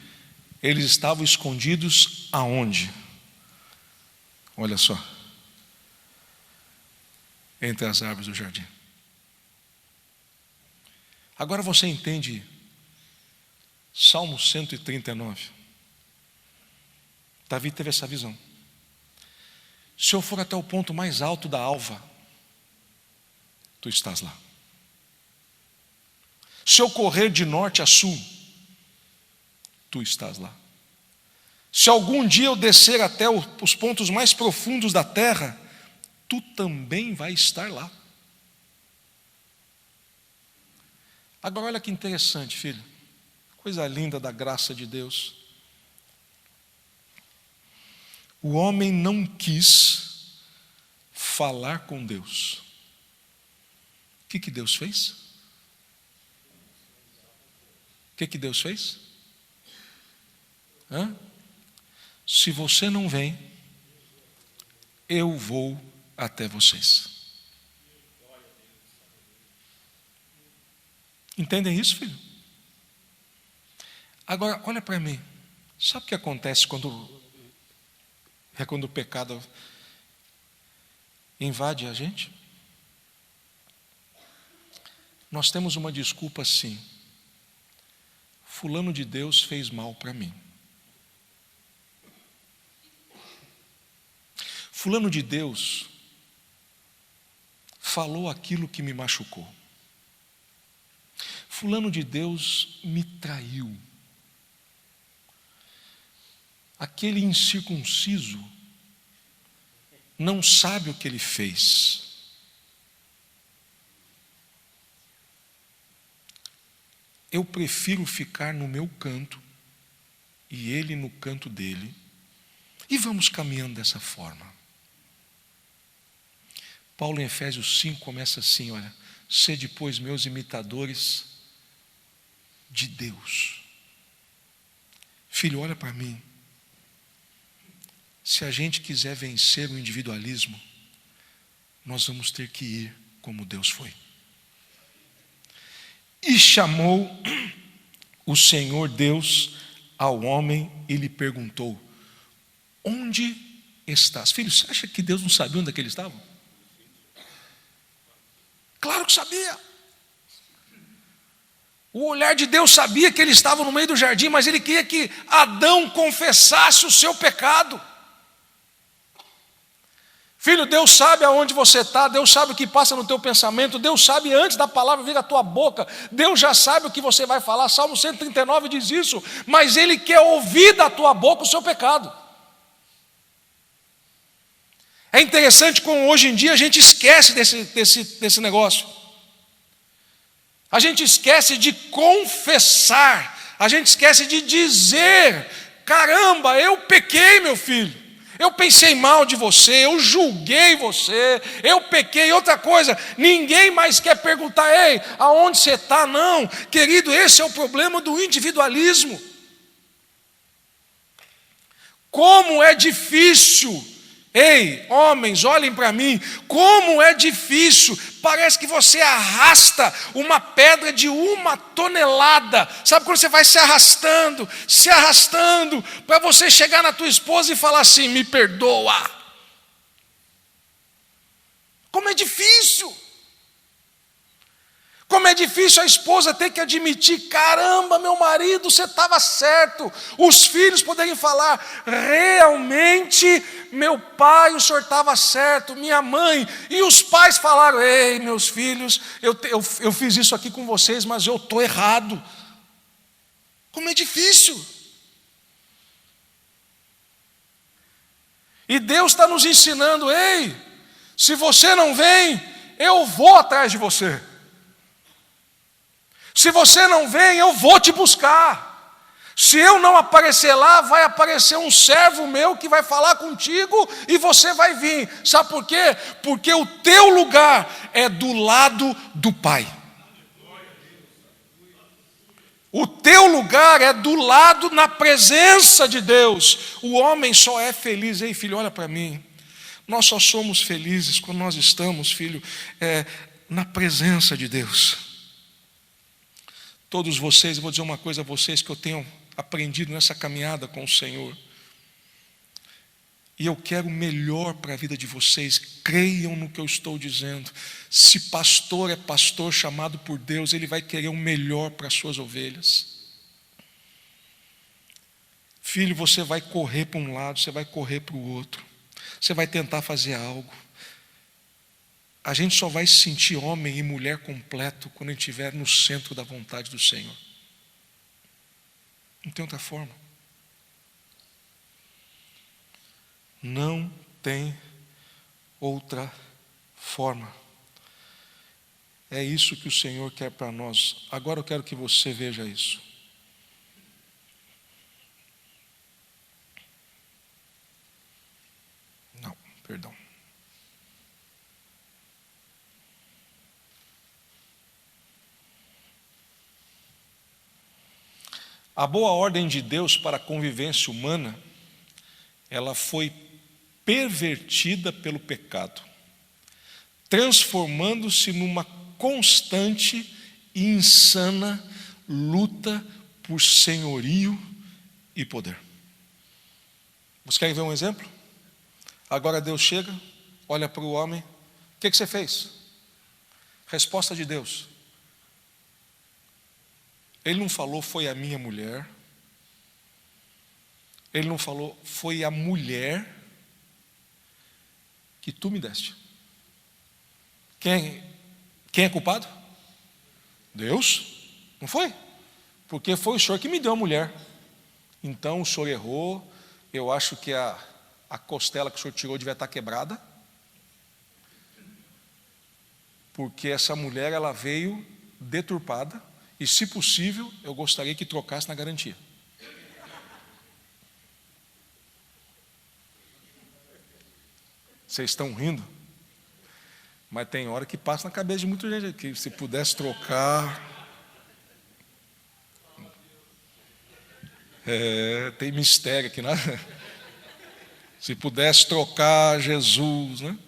eles estavam escondidos aonde? Olha só. Entre as árvores do jardim. Agora você entende Salmo 139. Davi teve essa visão. Se eu for até o ponto mais alto da alva, tu estás lá. Se eu correr de norte a sul, tu estás lá. Se algum dia eu descer até os pontos mais profundos da terra, tu também vai estar lá. Agora olha que interessante, filho. Coisa linda da graça de Deus. O homem não quis falar com Deus. O que Deus fez? O que Deus fez? Se você não vem, eu vou até vocês. Entendem isso, filho? Agora, olha para mim. Sabe o que acontece quando o pecado invade a gente? Nós temos uma desculpa assim. Fulano de Deus fez mal para mim. Fulano de Deus falou aquilo que me machucou. Fulano de Deus me traiu. Aquele incircunciso não sabe o que ele fez. Eu prefiro ficar no meu canto e ele no canto dele, e vamos caminhando dessa forma. Paulo em Efésios 5 começa assim, olha: sede, pois, meus imitadores de Deus. Filho, olha para mim. Se a gente quiser vencer o individualismo, nós vamos ter que ir como Deus foi. E chamou o Senhor Deus ao homem e lhe perguntou: onde estás? Filho, você acha que Deus não sabia onde é que eles estavam? Claro que sabia. O olhar de Deus sabia que eles estavam no meio do jardim, mas ele queria que Adão confessasse o seu pecado. Filho, Deus sabe aonde você está, Deus sabe o que passa no teu pensamento, Deus sabe antes da palavra vir à tua boca, Deus já sabe o que você vai falar. Salmo 139 diz isso, mas Ele quer ouvir da tua boca o seu pecado. É interessante como hoje em dia a gente esquece desse negócio. A gente esquece de confessar, a gente esquece de dizer: caramba, eu pequei, meu filho. Eu pensei mal de você, eu julguei você, eu pequei. Outra coisa, ninguém mais quer perguntar: ei, aonde você está? Não, querido, esse é o problema do individualismo. Como é difícil. Ei, homens, olhem para mim, como é difícil. Parece que você arrasta uma pedra de 1 tonelada. Sabe quando você vai se arrastando, para você chegar na tua esposa e falar assim: me perdoa. Como é difícil. Como é difícil a esposa ter que admitir: caramba, meu marido, você estava certo. Os filhos poderem falar: realmente, meu pai, o senhor estava certo, minha mãe. E os pais falaram: ei, meus filhos, eu fiz isso aqui com vocês, mas eu estou errado. Como é difícil. E Deus está nos ensinando: ei, se você não vem, eu vou atrás de você. Se você não vem, eu vou te buscar. Se eu não aparecer lá, vai aparecer um servo meu que vai falar contigo e você vai vir. Sabe por quê? Porque o teu lugar é do lado do Pai. O teu lugar é do lado, na presença de Deus. O homem só é feliz. Ei, filho, olha para mim. Nós só somos felizes quando nós estamos, filho, na presença de Deus. Todos vocês, eu vou dizer uma coisa a vocês que eu tenho aprendido nessa caminhada com o Senhor. E eu quero o melhor para a vida de vocês. Creiam no que eu estou dizendo. Se pastor é pastor chamado por Deus, ele vai querer o melhor para as suas ovelhas. Filho, você vai correr para um lado, você vai correr para o outro. Você vai tentar fazer algo. A gente só vai se sentir homem e mulher completo quando a gente estiver no centro da vontade do Senhor. Não tem outra forma. Não tem outra forma. É isso que o Senhor quer para nós. Agora eu quero que você veja isso. Não, perdão. A boa ordem de Deus para a convivência humana, ela foi pervertida pelo pecado, transformando-se numa constante e insana luta por senhorio e poder. Você quer ver um exemplo? Agora Deus chega, olha para o homem, o que você fez? Resposta de Deus. Ele não falou, foi a minha mulher. Ele não falou, foi a mulher que tu me deste. Quem é culpado? Deus? Não foi? Porque foi o Senhor que me deu a mulher. Então o Senhor errou. Eu acho que a costela que o Senhor tirou devia estar quebrada. Porque essa mulher, ela veio deturpada. E se possível, eu gostaria que trocasse na garantia. Vocês estão rindo? Mas tem hora que passa na cabeça de muita gente aqui. Se pudesse trocar. Tem mistério aqui, né? Se pudesse trocar Jesus, né?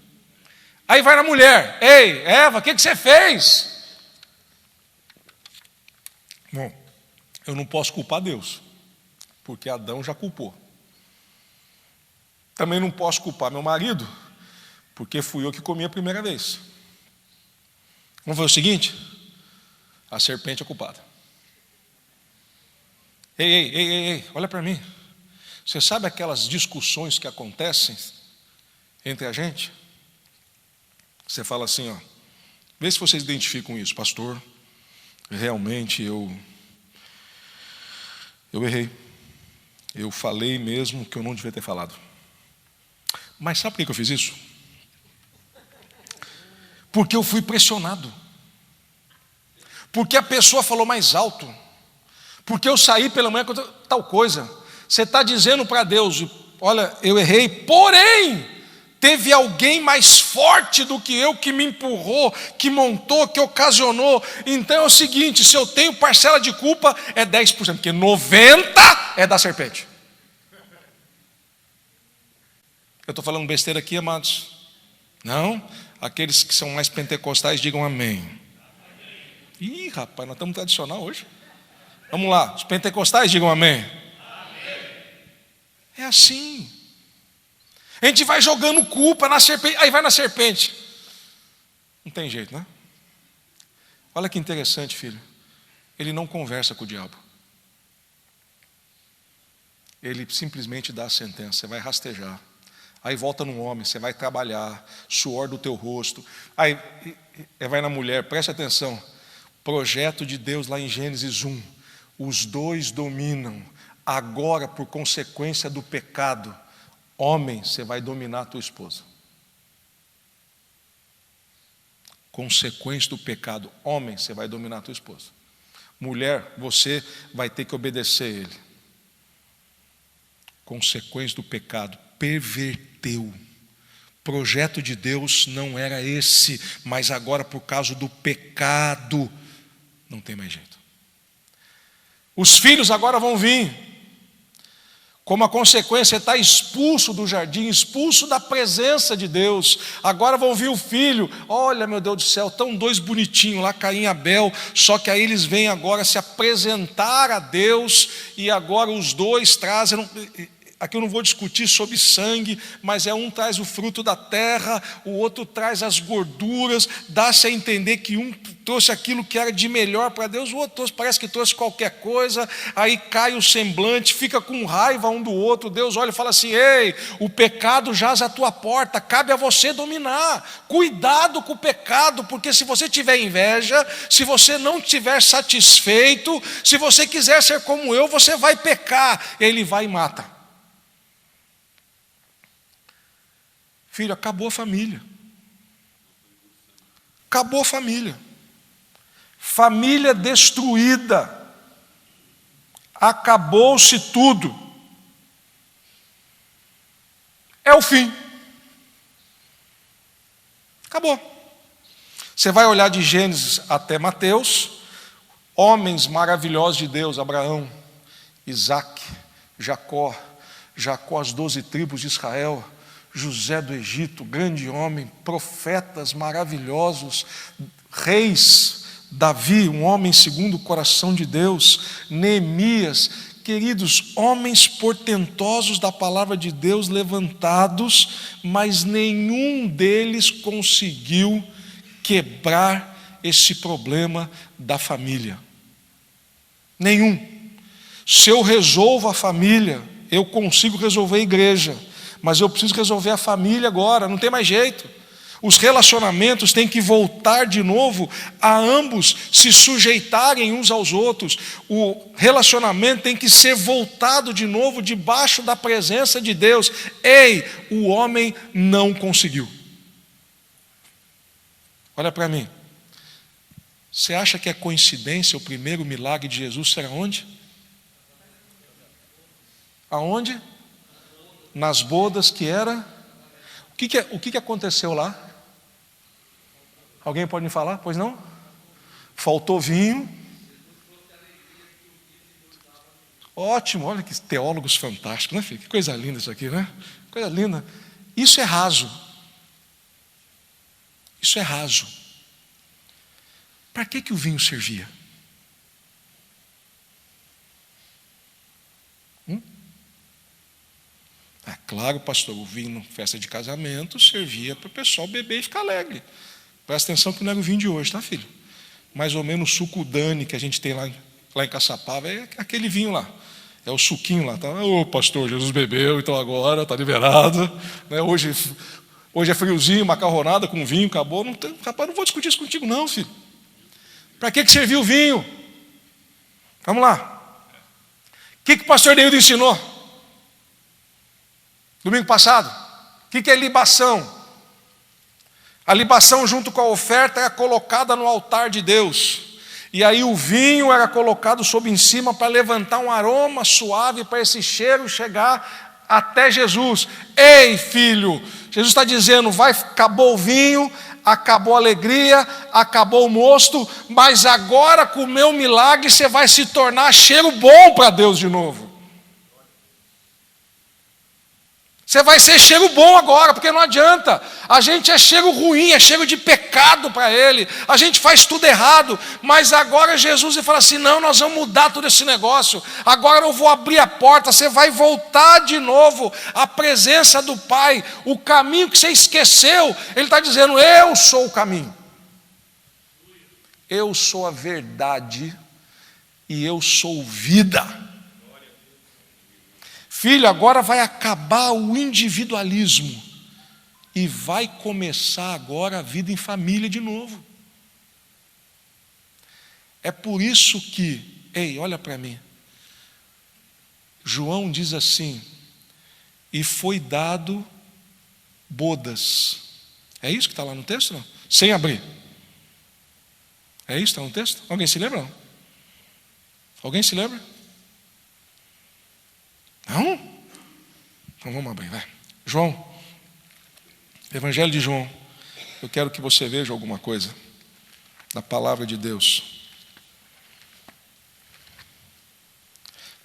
Aí vai na mulher. Ei, Eva, o que você fez? Bom, eu não posso culpar Deus, porque Adão já culpou. Também não posso culpar meu marido, porque fui eu que comi a primeira vez. Vamos fazer o seguinte? A serpente é culpada. Ei, olha para mim. Você sabe aquelas discussões que acontecem entre a gente? Você fala assim, ó, vê se vocês identificam isso, pastor. Realmente eu errei. Eu falei mesmo que eu não devia ter falado. Mas sabe por que eu fiz isso? Porque eu fui pressionado. Porque a pessoa falou mais alto. Porque eu saí pela manhã com tal coisa. Você está dizendo para Deus, olha, eu errei, porém, teve alguém mais forte do que eu que me empurrou, que montou, que ocasionou. Então é o seguinte, se eu tenho parcela de culpa, é 10%, porque 90% é da serpente. Eu estou falando besteira aqui, amados? Não? Aqueles que são mais pentecostais, digam amém. Ih, rapaz, nós estamos tradicional hoje. Vamos lá, os pentecostais digam amém. É assim. A gente vai jogando culpa na serpente, aí vai na serpente. Não tem jeito, né? Olha que interessante, filho. Ele não conversa com o diabo. Ele simplesmente dá a sentença, você vai rastejar. Aí volta no homem, você vai trabalhar, suor do teu rosto. Aí vai na mulher, preste atenção. Projeto de Deus lá em Gênesis 1. Os dois dominam. Agora, por consequência do pecado, homem, você vai dominar a tua esposa. Consequência do pecado, homem, você vai dominar a tua esposa. Mulher, você vai ter que obedecer a ele. Consequência do pecado, perverteu. Projeto de Deus não era esse, mas agora por causa do pecado, não tem mais jeito. Os filhos agora vão vir. Como a consequência, está expulso do jardim, expulso da presença de Deus. Agora vão vir o filho. Olha, meu Deus do céu, estão dois bonitinhos lá, Caim e Abel. Só que aí eles vêm agora se apresentar a Deus. E agora os dois trazem. Aqui eu não vou discutir sobre sangue, mas um traz o fruto da terra, o outro traz as gorduras, dá-se a entender que um trouxe aquilo que era de melhor para Deus, o outro parece que trouxe qualquer coisa, aí cai o semblante, fica com raiva um do outro, Deus olha e fala assim: ei, o pecado jaz à tua porta, cabe a você dominar, cuidado com o pecado, porque se você tiver inveja, se você não estiver satisfeito, se você quiser ser como eu, você vai pecar. Ele vai e mata. Filho, acabou a família. Acabou a família. Família destruída. Acabou-se tudo. É o fim. Acabou. Você vai olhar de Gênesis até Mateus, homens maravilhosos de Deus: Abraão, Isaac, Jacó, as 12 tribos de Israel, José do Egito, grande homem, profetas maravilhosos, reis, Davi, um homem segundo o coração de Deus, Neemias, queridos, homens portentosos da palavra de Deus levantados, mas nenhum deles conseguiu quebrar esse problema da família. Nenhum. Se eu resolvo a família, eu consigo resolver a igreja, mas eu preciso resolver a família agora, não tem mais jeito. Os relacionamentos têm que voltar de novo a ambos se sujeitarem uns aos outros. O relacionamento tem que ser voltado de novo debaixo da presença de Deus. Ei, o homem não conseguiu. Olha para mim. Você acha que é coincidência o primeiro milagre de Jesus ser aonde? Aonde? Nas bodas que era. O que aconteceu lá? Alguém pode me falar? Pois não? Faltou vinho. Ótimo, olha que teólogos fantásticos, né, filho? Que coisa linda isso aqui, né? Coisa linda. Isso é raso. Isso é raso. Para que o vinho servia? É claro, pastor, o vinho, festa de casamento, servia para o pessoal beber e ficar alegre. Presta atenção que não é o vinho de hoje, tá, filho? Mais ou menos o suco Dani que a gente tem lá em Caçapava, é aquele vinho lá. É o suquinho lá, tá? Ô, pastor, Jesus bebeu, então agora está liberado. Né? Hoje é friozinho, macarronada com vinho, acabou. Rapaz, não vou discutir isso contigo não, filho. Para que serviu o vinho? Vamos lá. O que o pastor Neildo ensinou? Domingo passado, o que é libação? A libação junto com a oferta é colocada no altar de Deus. E aí o vinho era colocado sob em cima para levantar um aroma suave para esse cheiro chegar até Jesus. Ei, filho, Jesus está dizendo, acabou o vinho, acabou a alegria, acabou o mosto, mas agora com o meu milagre você vai se tornar cheiro bom para Deus de novo. Você vai ser cheiro bom agora, porque não adianta. A gente é cheiro ruim, é cheiro de pecado para Ele. A gente faz tudo errado. Mas agora Jesus fala assim, não, nós vamos mudar todo esse negócio. Agora eu vou abrir a porta, você vai voltar de novo à presença do Pai. O caminho que você esqueceu, Ele está dizendo, eu sou o caminho. Eu sou a verdade e eu sou vida. Filho, agora vai acabar o individualismo e vai começar agora a vida em família de novo. É por isso que, ei, olha para mim, João diz assim, e foi dado bodas. É isso que está lá no texto? Não? Sem abrir. É isso que está no texto? Alguém se lembra? Não? Alguém se lembra? Não? Então vamos abrir, vai. João, Evangelho de João. Eu quero que você veja alguma coisa da palavra de Deus.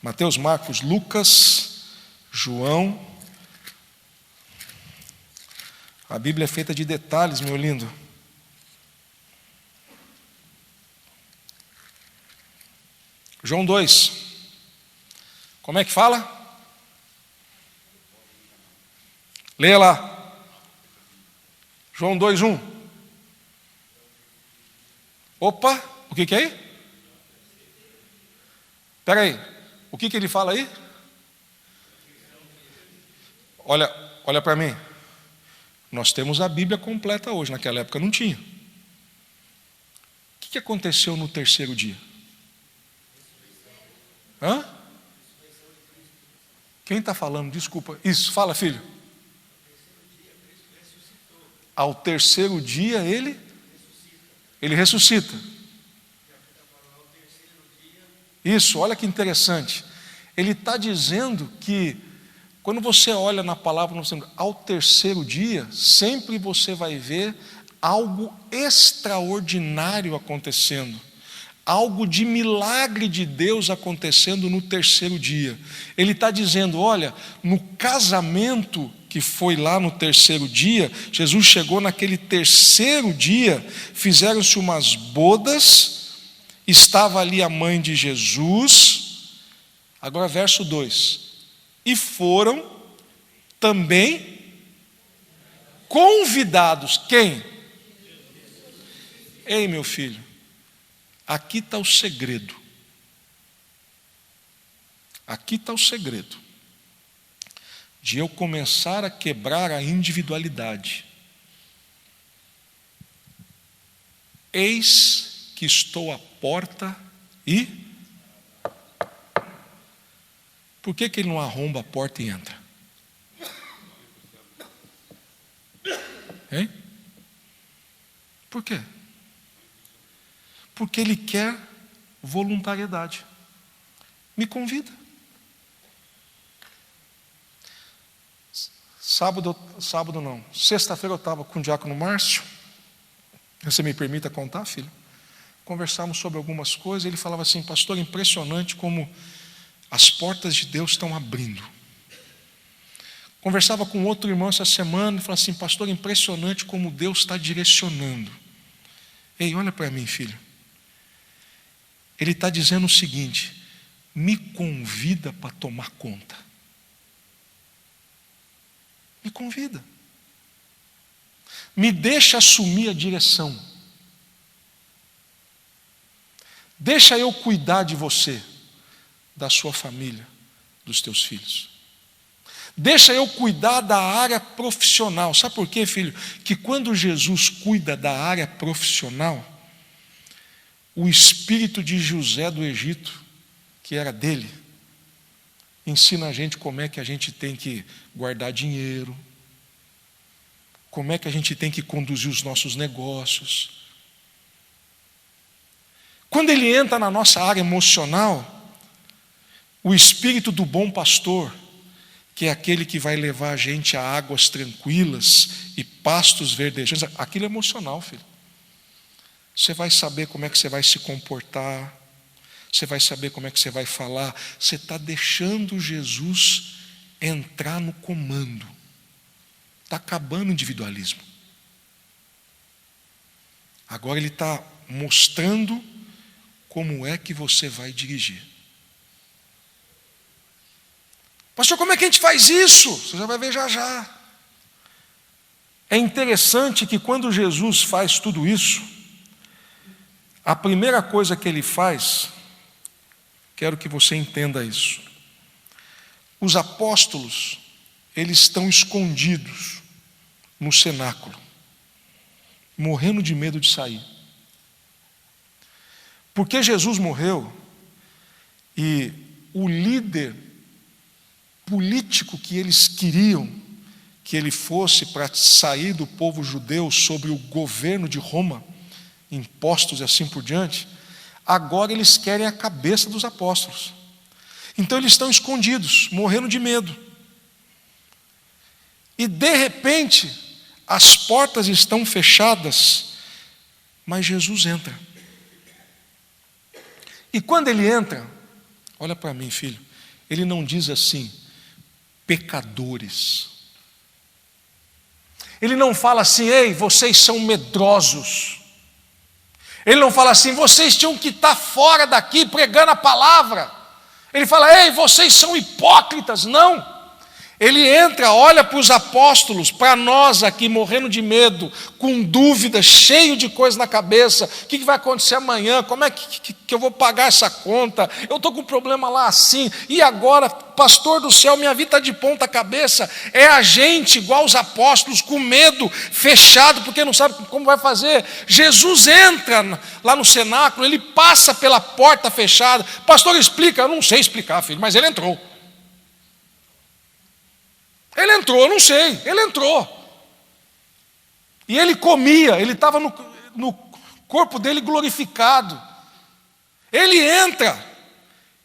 Mateus, Marcos, Lucas, João. A Bíblia é feita de detalhes, meu lindo. João 2. Como é que fala? Leia lá. João 2:1. Opa, o que é aí? Espera aí, o que ele fala aí? Olha para mim. Nós temos a Bíblia completa hoje, naquela época não tinha. O que aconteceu no terceiro dia? Hã? Quem está falando? Desculpa. Isso, fala, filho. Ao terceiro dia ele ressuscita. Isso, olha que interessante. Ele está dizendo que quando você olha na palavra ao terceiro dia, sempre você vai ver algo extraordinário acontecendo. Algo de milagre de Deus acontecendo no terceiro dia. Ele está dizendo, olha, no casamento que foi lá no terceiro dia, Jesus chegou naquele terceiro dia, fizeram-se umas bodas, estava ali a mãe de Jesus, agora verso 2, e foram também convidados, quem? Ei, meu filho, aqui está o segredo. Aqui está o segredo de eu começar a quebrar a individualidade. Eis que estou à porta e... Por que ele não arromba a porta e entra? Hein? Por quê? Porque ele quer voluntariedade. Me convida. Sábado não. Sexta-feira eu estava com o diácono Márcio. Você me permita contar, filho? Conversamos sobre algumas coisas. Ele falava assim, pastor, impressionante como as portas de Deus estão abrindo. Conversava com outro irmão essa semana e falava assim, pastor, impressionante como Deus está direcionando. Ei, olha para mim, filho. Ele está dizendo o seguinte, me convida para tomar conta. Me convida. Me deixa assumir a direção. Deixa eu cuidar de você, da sua família, dos teus filhos. Deixa eu cuidar da área profissional. Sabe por quê, filho? Que quando Jesus cuida da área profissional, o espírito de José do Egito, que era dele, ensina a gente como é que a gente tem que guardar dinheiro, como é que a gente tem que conduzir os nossos negócios. Quando ele entra na nossa área emocional, o espírito do bom pastor, que é aquele que vai levar a gente a águas tranquilas e pastos verdejantes, aquilo é emocional, filho. Você vai saber como é que você vai se comportar, você vai saber como é que você vai falar. Você está deixando Jesus entrar no comando. Está acabando o individualismo. Agora ele está mostrando como é que você vai dirigir. Pastor, como é que a gente faz isso? Você já vai ver já já. É interessante que quando Jesus faz tudo isso, a primeira coisa que ele faz, quero que você entenda isso. Os apóstolos, eles estão escondidos no cenáculo, morrendo de medo de sair. Porque Jesus morreu e o líder político que eles queriam que ele fosse para sair do povo judeu sobre o governo de Roma, impostos e assim por diante, agora eles querem a cabeça dos apóstolos. Então eles estão escondidos, morrendo de medo. E de repente, as portas estão fechadas, mas Jesus entra. E quando ele entra, olha para mim, filho, ele não diz assim, pecadores. Ele não fala assim, ei, vocês são medrosos. Ele não fala assim, vocês tinham que estar fora daqui pregando a palavra. Ele fala, ei, vocês são hipócritas. Não. Ele entra, olha para os apóstolos, para nós aqui morrendo de medo, com dúvida, cheio de coisa na cabeça. O que vai acontecer amanhã? Como é que eu vou pagar essa conta? Eu estou com um problema lá assim. E agora, pastor do céu, minha vida está de ponta cabeça. É a gente, igual os apóstolos, com medo, fechado, porque não sabe como vai fazer. Jesus entra lá no cenáculo, ele passa pela porta fechada. Pastor, explica. Eu não sei explicar, filho, mas ele entrou. Ele entrou, eu não sei, ele entrou. E ele comia, ele estava no corpo dele glorificado. Ele entra,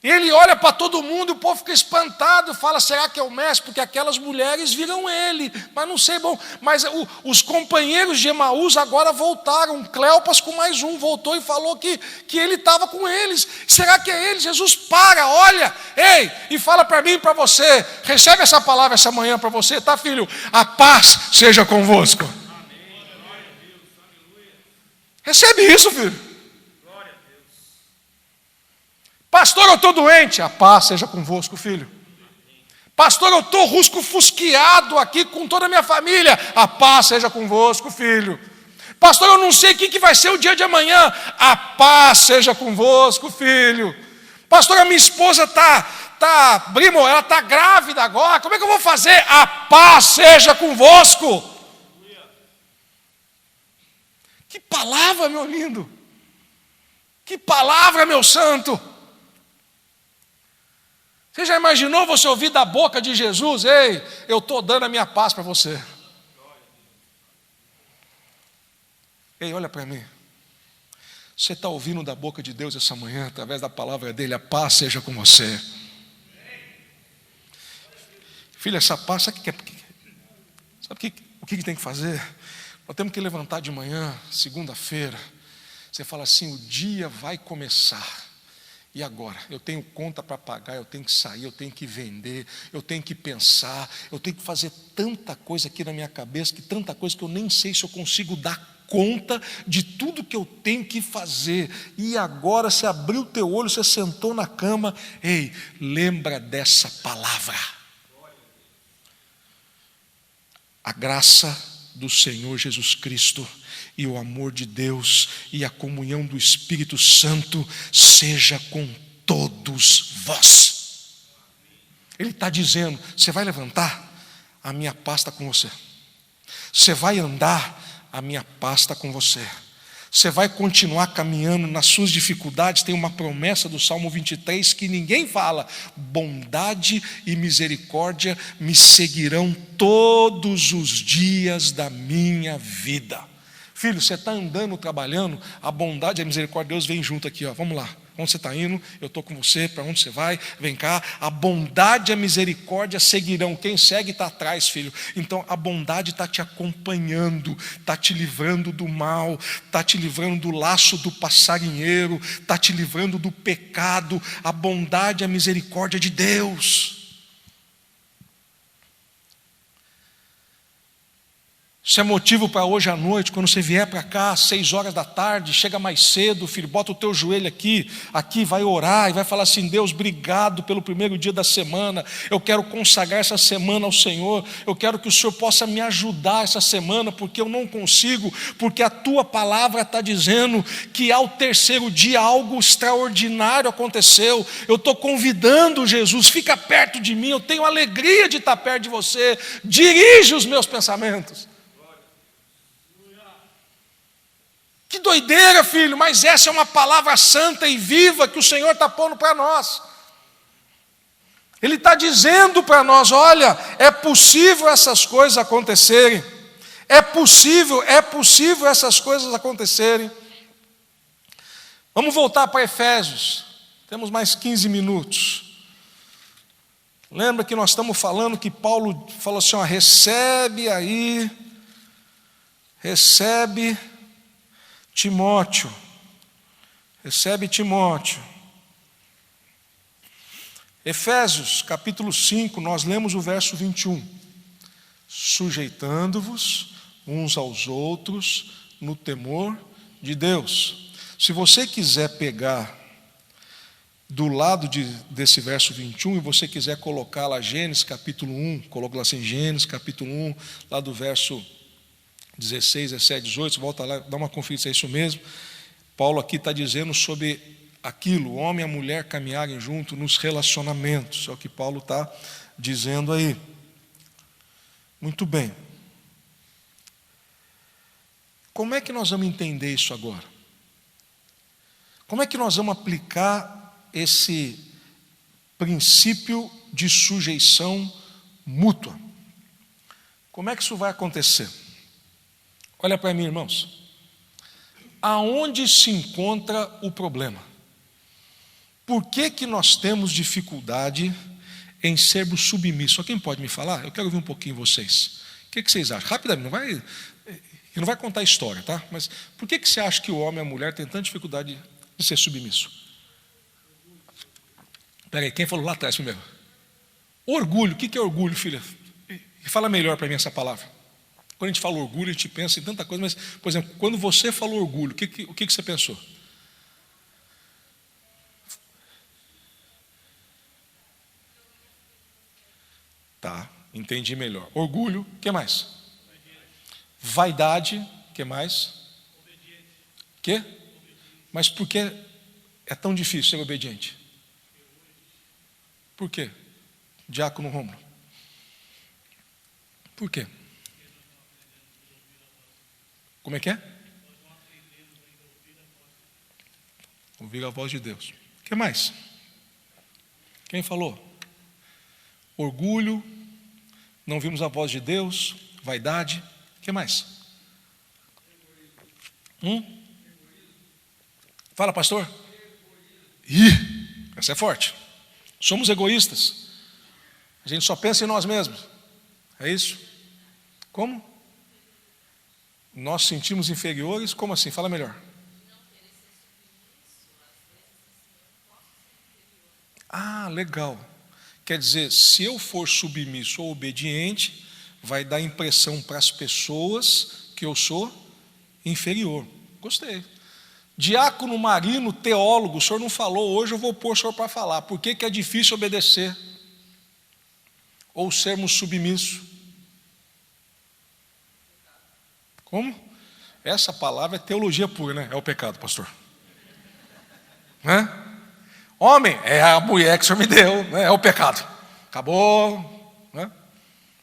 ele olha para todo mundo, e o povo fica espantado, fala, será que é o mestre? Porque aquelas mulheres viram ele, mas não sei, bom. Mas os companheiros de Emaús agora voltaram, Cleopas com mais um, voltou e falou que ele estava com eles. Será que é ele? Jesus para, olha, ei, e fala para mim e para você, recebe essa palavra essa manhã para você, tá, filho? A paz seja convosco. Recebe isso, filho. Pastor, eu estou doente. A paz seja convosco, filho. Pastor, eu estou rusco-fusqueado aqui com toda a minha família. A paz seja convosco, filho. Pastor, eu não sei o que vai ser o dia de amanhã. A paz seja convosco, filho. Pastor, a minha esposa ela está grávida agora. Como é que eu vou fazer? A paz seja convosco. Que palavra, meu lindo. Que palavra, meu santo. Você já imaginou você ouvir da boca de Jesus? Ei, eu estou dando a minha paz para você. Ei, olha para mim. Você está ouvindo da boca de Deus essa manhã, através da palavra dele, a paz seja com você. Filha, essa paz, sabe o que tem que fazer? Nós temos que levantar de manhã, segunda-feira. Você fala assim, o dia vai começar. E agora? Eu tenho conta para pagar, eu tenho que sair, eu tenho que vender, eu tenho que pensar, eu tenho que fazer tanta coisa aqui na minha cabeça, tanta coisa que eu nem sei se eu consigo dar conta de tudo que eu tenho que fazer. E agora você abriu o teu olho, você sentou na cama, ei, lembra dessa palavra. A graça do Senhor Jesus Cristo e o amor de Deus e a comunhão do Espírito Santo seja com todos vós. Ele está dizendo, você vai levantar, a minha paz está com você. Você vai andar, a minha paz está com você. Você vai continuar caminhando nas suas dificuldades. Tem uma promessa do Salmo 23 que ninguém fala: bondade e misericórdia me seguirão todos os dias da minha vida. Filho, você está andando, trabalhando, a bondade e a misericórdia de Deus vem junto aqui, ó. Vamos lá, onde você está indo, eu estou com você, para onde você vai, vem cá. A bondade e a misericórdia seguirão, quem segue está atrás, filho. Então a bondade está te acompanhando, está te livrando do mal, está te livrando do laço do passarinheiro, está te livrando do pecado. A bondade e a misericórdia de Deus. Isso é motivo para hoje à noite, quando você vier para cá, às 6 horas da tarde, chega mais cedo, filho, bota o teu joelho aqui, vai orar e vai falar assim: Deus, obrigado pelo primeiro dia da semana, eu quero consagrar essa semana ao Senhor, eu quero que o Senhor possa me ajudar essa semana, porque eu não consigo, porque a tua palavra está dizendo que ao terceiro dia algo extraordinário aconteceu. Eu estou convidando Jesus, fica perto de mim, eu tenho alegria de estar perto de você, dirige os meus pensamentos. Que doideira, filho, mas essa é uma palavra santa e viva que o Senhor está pondo para nós. Ele está dizendo para nós: olha, é possível essas coisas acontecerem. É possível essas coisas acontecerem. Vamos voltar para Efésios. Temos mais 15 minutos. Lembra que nós estamos falando que Paulo falou assim: ó, recebe Timóteo. Efésios capítulo 5, nós lemos o verso 21. Sujeitando-vos uns aos outros no temor de Deus. Se você quiser pegar do lado desse verso 21, e você quiser colocar lá Gênesis capítulo 1, coloca lá assim, Gênesis capítulo 1, lá do verso 16, 17, 18, volta lá, dá uma conferência, é isso mesmo. Paulo aqui está dizendo sobre aquilo, o homem e a mulher caminharem junto nos relacionamentos, é o que Paulo está dizendo aí. Muito bem. Como é que nós vamos entender isso agora? Como é que nós vamos aplicar esse princípio de sujeição mútua? Como é que isso vai acontecer? Olha para mim, irmãos. Aonde se encontra o problema? Por que nós temos dificuldade em sermos submissos? Só quem pode me falar? Eu quero ouvir um pouquinho vocês. O que vocês acham? Rapidamente, não vai contar a história, tá? Mas por que você acha que o homem e a mulher têm tanta dificuldade de ser submisso? Espera aí, quem falou lá atrás primeiro? Orgulho. O que é orgulho, filha? Fala melhor para mim essa palavra. Quando a gente fala orgulho, a gente pensa em tanta coisa, mas, por exemplo, quando você falou orgulho, o que você pensou? Tá, entendi melhor. Orgulho, o que mais? Vaidade, o que mais? O quê? Mas por que é tão difícil ser obediente? Por quê? Diácono Rômulo. Por quê? Como é que é? Ouvir a voz de Deus. O que mais? Quem falou? Orgulho, não vimos a voz de Deus, vaidade. O que mais? Fala, pastor. Essa é forte. Somos egoístas. A gente só pensa em nós mesmos. É isso? Como? Nós sentimos inferiores? Como assim? Fala melhor. Ah, legal. Quer dizer, se eu for submisso ou obediente, vai dar impressão para as pessoas que eu sou inferior. Gostei. Diácono Marino, teólogo, o senhor não falou, hoje eu vou pôr o senhor para falar. Por que é difícil obedecer? Ou sermos submissos? Como? Essa palavra é teologia pura, né? É o pecado, pastor. Né? Homem, é a mulher que o senhor me deu, né? É o pecado. Acabou. Né?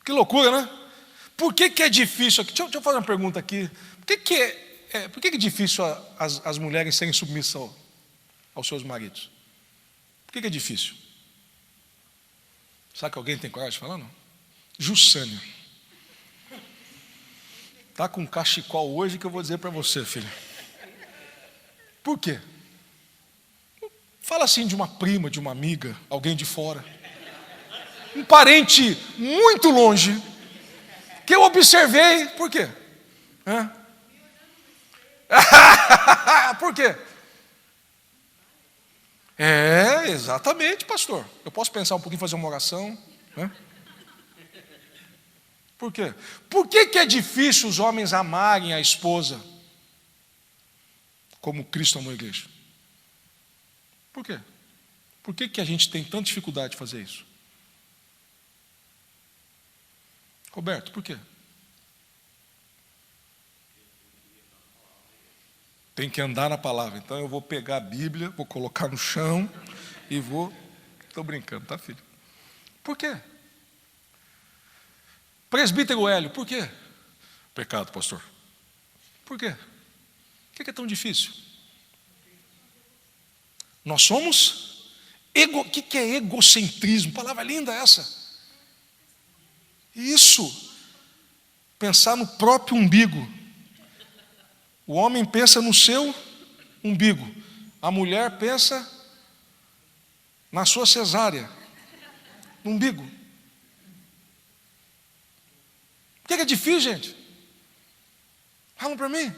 Que loucura, né? Por que é difícil? Deixa eu fazer uma pergunta aqui. Por que é difícil as mulheres serem submissas aos seus maridos? Por que é difícil? Sabe que alguém tem coragem de falar? Não? Jussânia. Está com um cachecol hoje que eu vou dizer para você, filha. Por quê? Fala assim de uma prima, de uma amiga, alguém de fora. Um parente muito longe, que eu observei. Por quê? Por quê? Exatamente, pastor. Eu posso pensar um pouquinho, fazer uma oração, né? Por quê? Por que é difícil os homens amarem a esposa como Cristo amou a igreja? Por quê? Por que a gente tem tanta dificuldade de fazer isso? Roberto, por quê? Tem que andar na palavra. Então eu vou pegar a Bíblia, vou colocar no chão e vou... Estou brincando, tá, filho? Por quê? Presbítero Hélio, por quê? Pecado, pastor. Por quê? Por que é tão difícil? Nós somos... O que é egocentrismo? Palavra linda essa. Isso. Pensar no próprio umbigo. O homem pensa no seu umbigo. A mulher pensa na sua cesárea. No umbigo. Por que é difícil, gente? Falam para mim.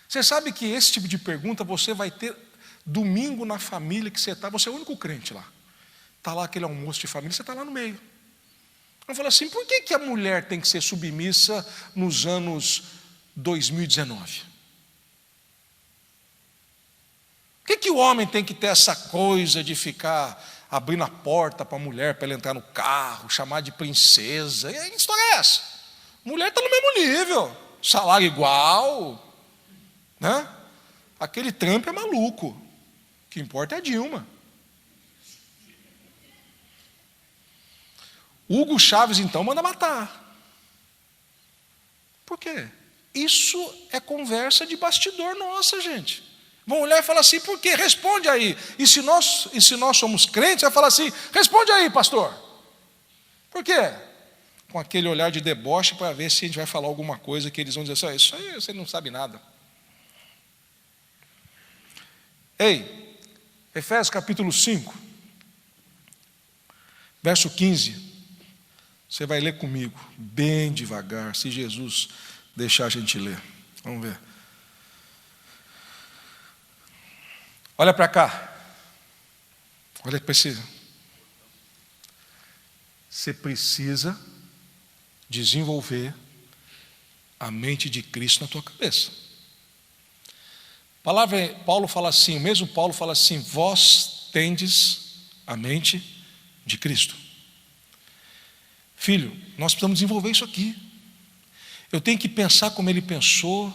Você sabe que esse tipo de pergunta você vai ter domingo na família que você está. Você é o único crente lá. Está lá aquele almoço de família, você está lá no meio. Eu falo assim, por que a mulher tem que ser submissa nos anos 2019? que o homem tem que ter essa coisa de ficar abrindo a porta para a mulher, para ela entrar no carro, chamar de princesa? E que história é essa? Mulher está no mesmo nível, salário igual, né? Aquele Trump é maluco, o que importa é a Dilma. Hugo Chávez, então, manda matar. Por quê? Isso é conversa de bastidor nossa, gente. Vão olhar e falar assim, por quê? Responde aí. E se nós somos crentes, vai falar assim, responde aí, pastor. Por quê? Com aquele olhar de deboche para ver se a gente vai falar alguma coisa que eles vão dizer assim, isso aí você não sabe nada. Ei, Efésios capítulo 5, verso 15. Você vai ler comigo, bem devagar, se Jesus deixar a gente ler. Vamos ver. Olha para cá. Olha para esse. Você precisa desenvolver a mente de Cristo na tua cabeça. Paulo fala assim, o mesmo Paulo fala assim, vós tendes a mente de Cristo. Filho, nós precisamos desenvolver isso aqui. Eu tenho que pensar como ele pensou,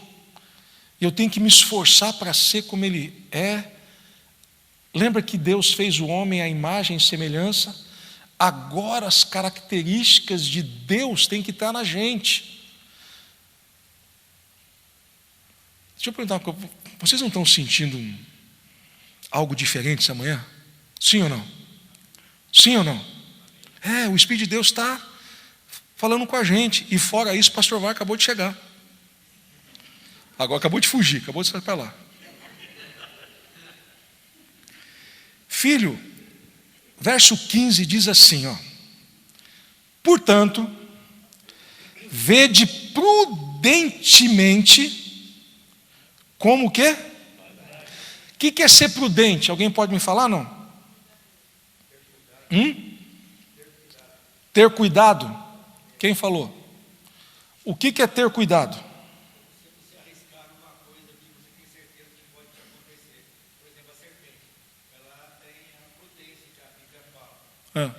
eu tenho que me esforçar para ser como ele é. Lembra que Deus fez o homem à imagem e semelhança? Agora as características de Deus têm que estar na gente. Deixa eu perguntar, vocês não estão sentindo algo diferente essa manhã? Sim ou não? Sim ou não? O Espírito de Deus está falando com a gente. E fora isso, o pastor Var acabou de chegar. Agora acabou de fugir, acabou de sair para lá. Filho, verso 15 diz assim, ó. Portanto, vede prudentemente como o quê? O que é ser prudente? Alguém pode me falar, não? Ter cuidado. Quem falou? O que é ter cuidado? Você arriscar uma coisa que você tem certeza que pode te acontecer. Por exemplo, a serpente. Ela tem a prudência que a Bíblia fala. Ela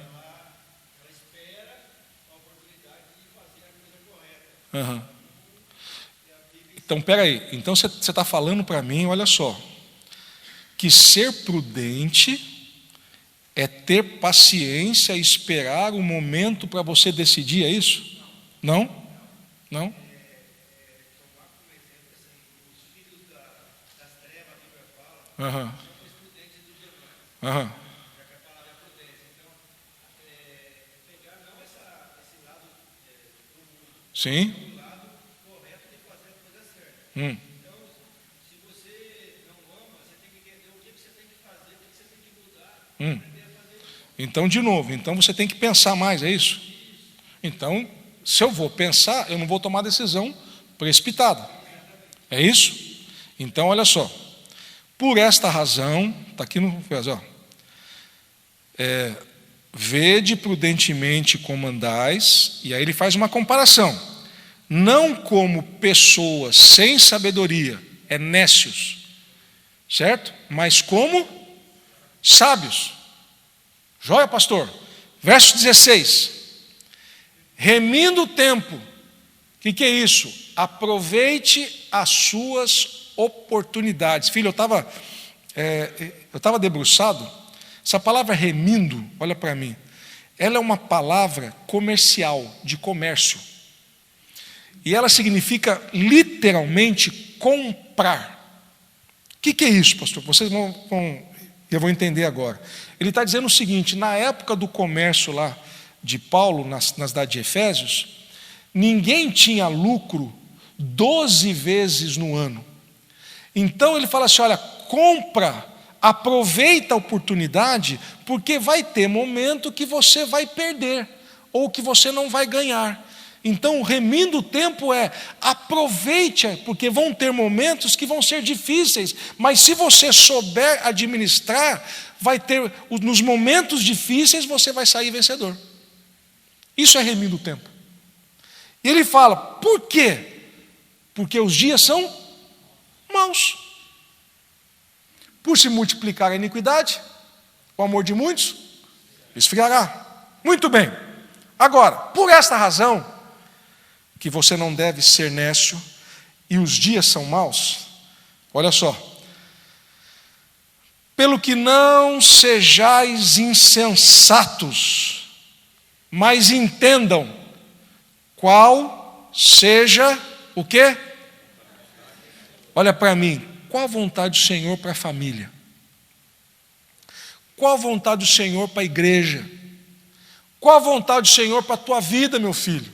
espera a oportunidade de fazer a coisa correta. Então, peraí. Então, você está falando para mim, olha só, que ser prudente é ter paciência e esperar o momento para você decidir, é isso? Não? Não? Tomar como exemplo, assim, os filhos das trevas, a Bíblia fala, são os prudentes do demônio. Já que a palavra é prudência. Então, pegar não esse lado do mundo, Sim. o lado correto de fazer a coisa certa. Então, se você não ama, você tem que entender o que você tem que fazer, o que você tem que mudar. Então, de novo, então você tem que pensar mais, é isso? Então, se eu vou pensar, eu não vou tomar decisão precipitada. É isso? Então, olha só. Por esta razão, está aqui no verso, vede prudentemente como andais, e aí ele faz uma comparação. Não como pessoas sem sabedoria, nécios, certo? Mas como sábios. Joia, pastor? Verso 16. Remindo o tempo. O que é isso? Aproveite as suas oportunidades. Filho, eu estava debruçado. Essa palavra remindo, olha para mim, ela é uma palavra comercial, de comércio. E ela significa literalmente comprar. O que é isso, pastor? Vocês eu vou entender agora. Ele está dizendo o seguinte, na época do comércio lá de Paulo, na cidade de Efésios, ninguém tinha lucro 12 vezes no ano. Então ele fala assim, olha, compra, aproveita a oportunidade, porque vai ter momento que você vai perder, ou que você não vai ganhar. Então, remindo o tempo aproveite, porque vão ter momentos que vão ser difíceis, mas se você souber administrar, vai ter, nos momentos difíceis você vai sair vencedor. Isso é remindo o tempo. E ele fala, por quê? Porque os dias são maus. Por se multiplicar a iniquidade, o amor de muitos esfriará. Muito bem. Agora, por esta razão, que você não deve ser nécio, e os dias são maus, olha só. Pelo que não sejais insensatos, mas entendam qual seja o quê? Olha para mim, qual a vontade do Senhor para a família? Qual a vontade do Senhor para a igreja? Qual a vontade do Senhor para a tua vida, meu filho?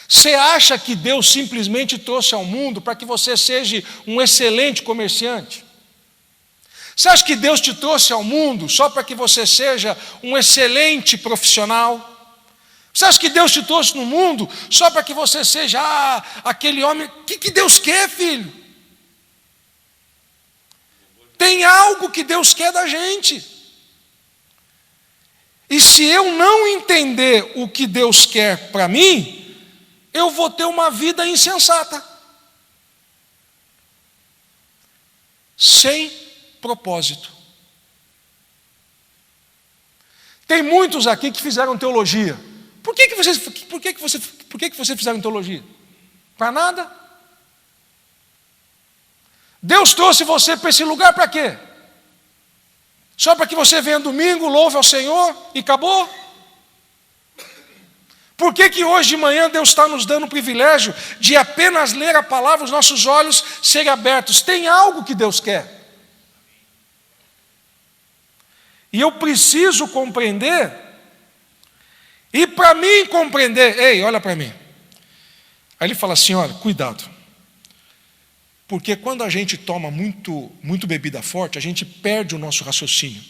Você acha que Deus simplesmente trouxe ao mundo para que você seja um excelente comerciante? Você acha que Deus te trouxe ao mundo só para que você seja um excelente profissional? Você acha que Deus te trouxe no mundo só para que você seja aquele homem? O que Deus quer, filho? Tem algo que Deus quer da gente. E se eu não entender o que Deus quer para mim, eu vou ter uma vida insensata, sem propósito. Tem muitos aqui que fizeram teologia. Por que vocês fizeram teologia? Para nada. Deus trouxe você para esse lugar para quê? Só para que você venha domingo, louve ao Senhor e acabou? Por que hoje de manhã Deus está nos dando o privilégio de apenas ler a palavra, os nossos olhos serem abertos? Tem algo que Deus quer. E eu preciso compreender, e para mim compreender, ei, olha para mim. Aí ele fala assim, olha, cuidado. Porque quando a gente toma muito bebida forte, a gente perde o nosso raciocínio.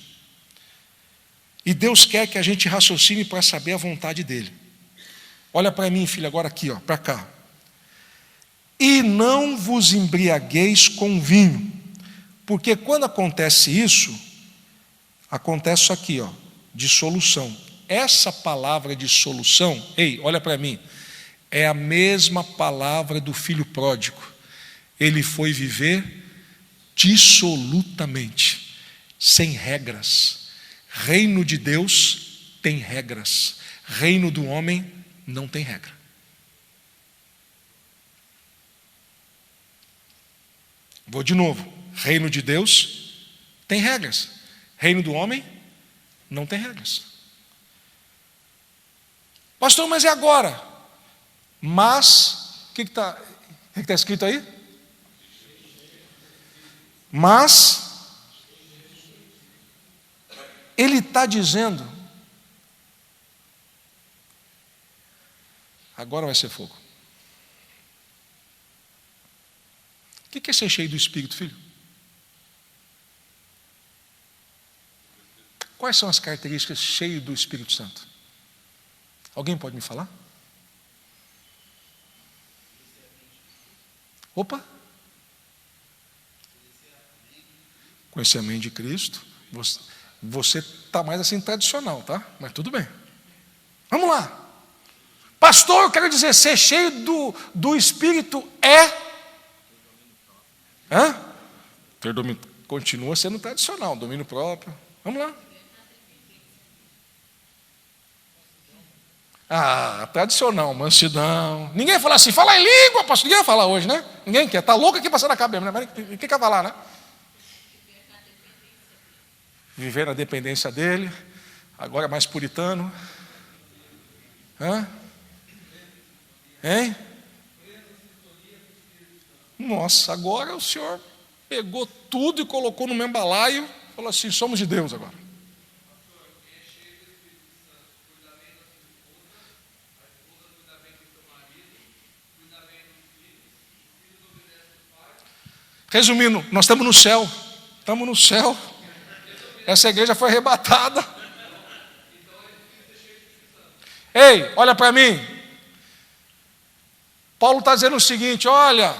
E Deus quer que a gente raciocine para saber a vontade dEle. Olha para mim, filho, agora aqui, para cá. E não vos embriagueis com vinho, porque quando acontece isso, acontece isso aqui, dissolução. Essa palavra dissolução, ei, olha para mim, é a mesma palavra do filho pródigo. Ele foi viver dissolutamente, sem regras. Reino de Deus tem regras. Reino do homem não tem regra. Vou de novo. Reino de Deus tem regras. Reino do homem não tem regras. Pastor, mas é agora? Mas, o que está escrito aí? Mas, ele está dizendo, agora vai ser fogo. O que é ser cheio do Espírito, filho? Quais são as características cheias do Espírito Santo? Alguém pode me falar? Opa! Conhecer a mente de Cristo. Você está mais assim tradicional, tá? Mas tudo bem. Vamos lá. Pastor, eu quero dizer, ser cheio do Espírito é... Ter domínio, continua sendo tradicional, domínio próprio. Vamos lá. Tradicional, mansidão. Ninguém fala assim, fala em língua, pastor. Ninguém vai falar hoje, né? Ninguém quer. Está louco aqui passando a cabeça, né? Quem quer falar, né? Viver na dependência dele. Agora mais puritano. Hein? Nossa, agora o senhor pegou tudo e colocou no mesmo balaio. Falou assim, somos de Deus agora. Resumindo, nós estamos no céu. Estamos no céu. Essa igreja foi arrebatada. Ei, olha para mim. Paulo está dizendo o seguinte, olha,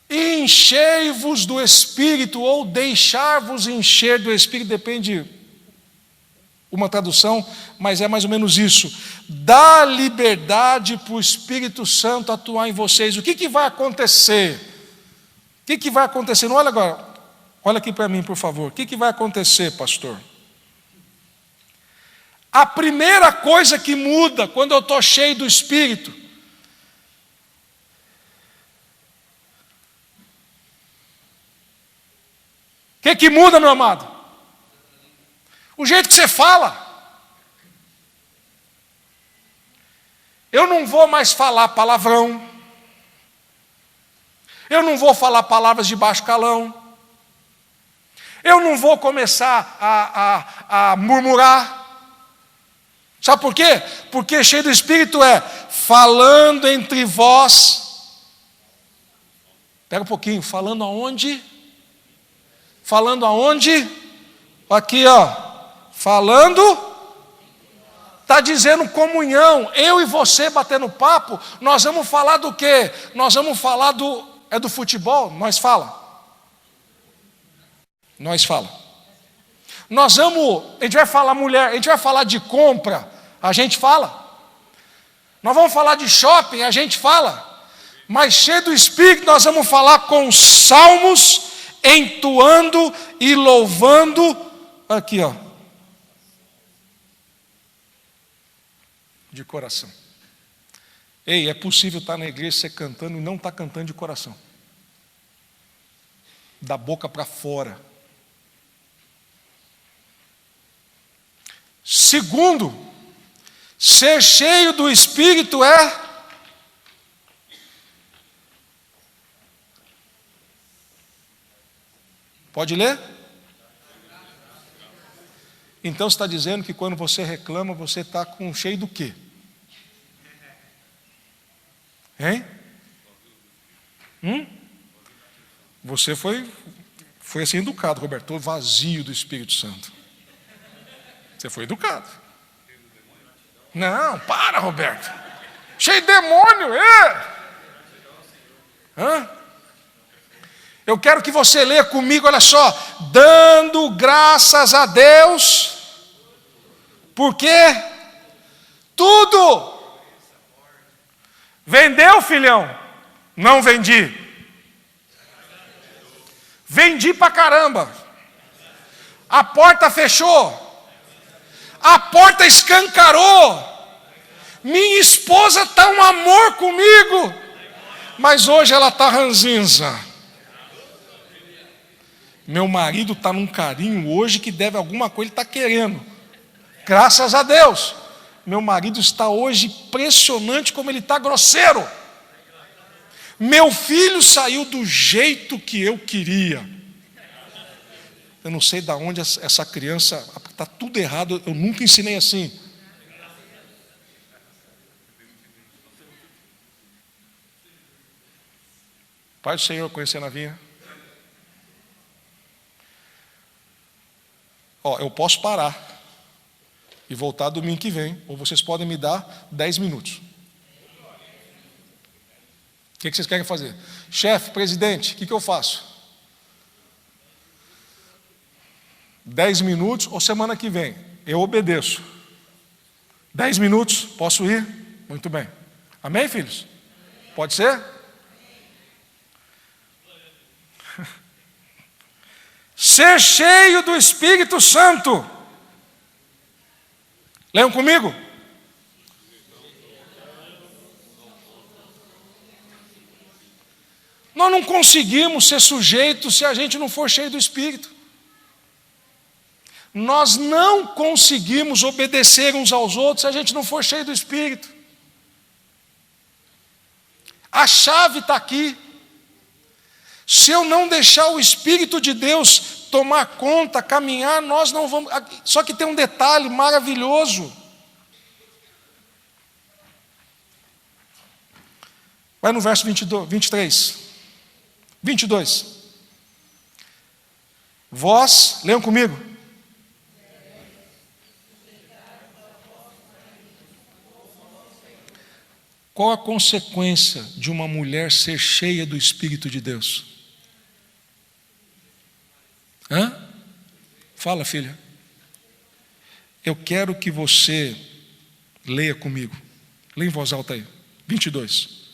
enchei-vos do Espírito, ou deixar-vos encher do Espírito, depende uma tradução, mas é mais ou menos isso. Dá liberdade para o Espírito Santo atuar em vocês. O que vai acontecer? que vai acontecer? Não, olha agora, olha aqui para mim, por favor. O que vai acontecer, pastor? A primeira coisa que muda quando eu estou cheio do Espírito, o que muda, meu amado? O jeito que você fala. Eu não vou mais falar palavrão. Eu não vou falar palavras de baixo calão. Eu não vou começar a murmurar. Sabe por quê? Porque cheio do Espírito é falando entre vós. Pega um pouquinho, falando aonde? Falando aonde? Aqui, ó. Falando. Está dizendo comunhão. Eu e você batendo papo, nós vamos falar do quê? Nós vamos falar do futebol? Nós fala. Nós fala. A gente vai falar mulher, a gente vai falar de compra, a gente fala. Nós vamos falar de shopping, a gente fala. Mas cheio do Espírito, nós vamos falar com salmos, entoando e louvando. Aqui, ó. De coração. Ei, é possível estar na igreja, você cantando e não estar cantando de coração. Da boca para fora. Segundo, ser cheio do Espírito é pode ler? Então você está dizendo que quando você reclama, você está cheio do quê? Hein? Você foi assim educado, Roberto, todo vazio do Espírito Santo. Você foi educado. Não, para, Roberto. Cheio de demônio, Eu quero que você leia comigo, olha só. Dando graças a Deus. Porque tudo. Vendeu, filhão? Não vendi. Vendi pra caramba. A porta fechou. A porta escancarou. Minha esposa está um amor comigo. Mas hoje ela está ranzinza. Meu marido está num carinho hoje que deve alguma coisa, ele está querendo. Graças a Deus. Meu marido está hoje impressionante como ele está grosseiro. Meu filho saiu do jeito que eu queria. Eu não sei de onde essa criança, está tudo errado, eu nunca ensinei assim. Pai do Senhor, conhecendo a vinha. Eu posso parar e voltar domingo que vem, ou vocês podem me dar 10 minutos. O que vocês querem fazer? Chefe, presidente, o que eu faço? 10 minutos ou semana que vem? Eu obedeço. 10 minutos, posso ir? Muito bem. Amém, filhos? Pode ser? Ser cheio do Espírito Santo. Leiam comigo. Nós não conseguimos ser sujeitos se a gente não for cheio do Espírito. Nós não conseguimos obedecer uns aos outros se a gente não for cheio do Espírito. A chave está aqui. Se eu não deixar o Espírito de Deus tomar conta, caminhar, nós não vamos. Só que tem um detalhe maravilhoso. Vai no verso 23. 22. Vós, leiam comigo. Qual a consequência de uma mulher ser cheia do Espírito de Deus? Fala, filha. Eu quero que você leia comigo. Leia em voz alta aí. 22.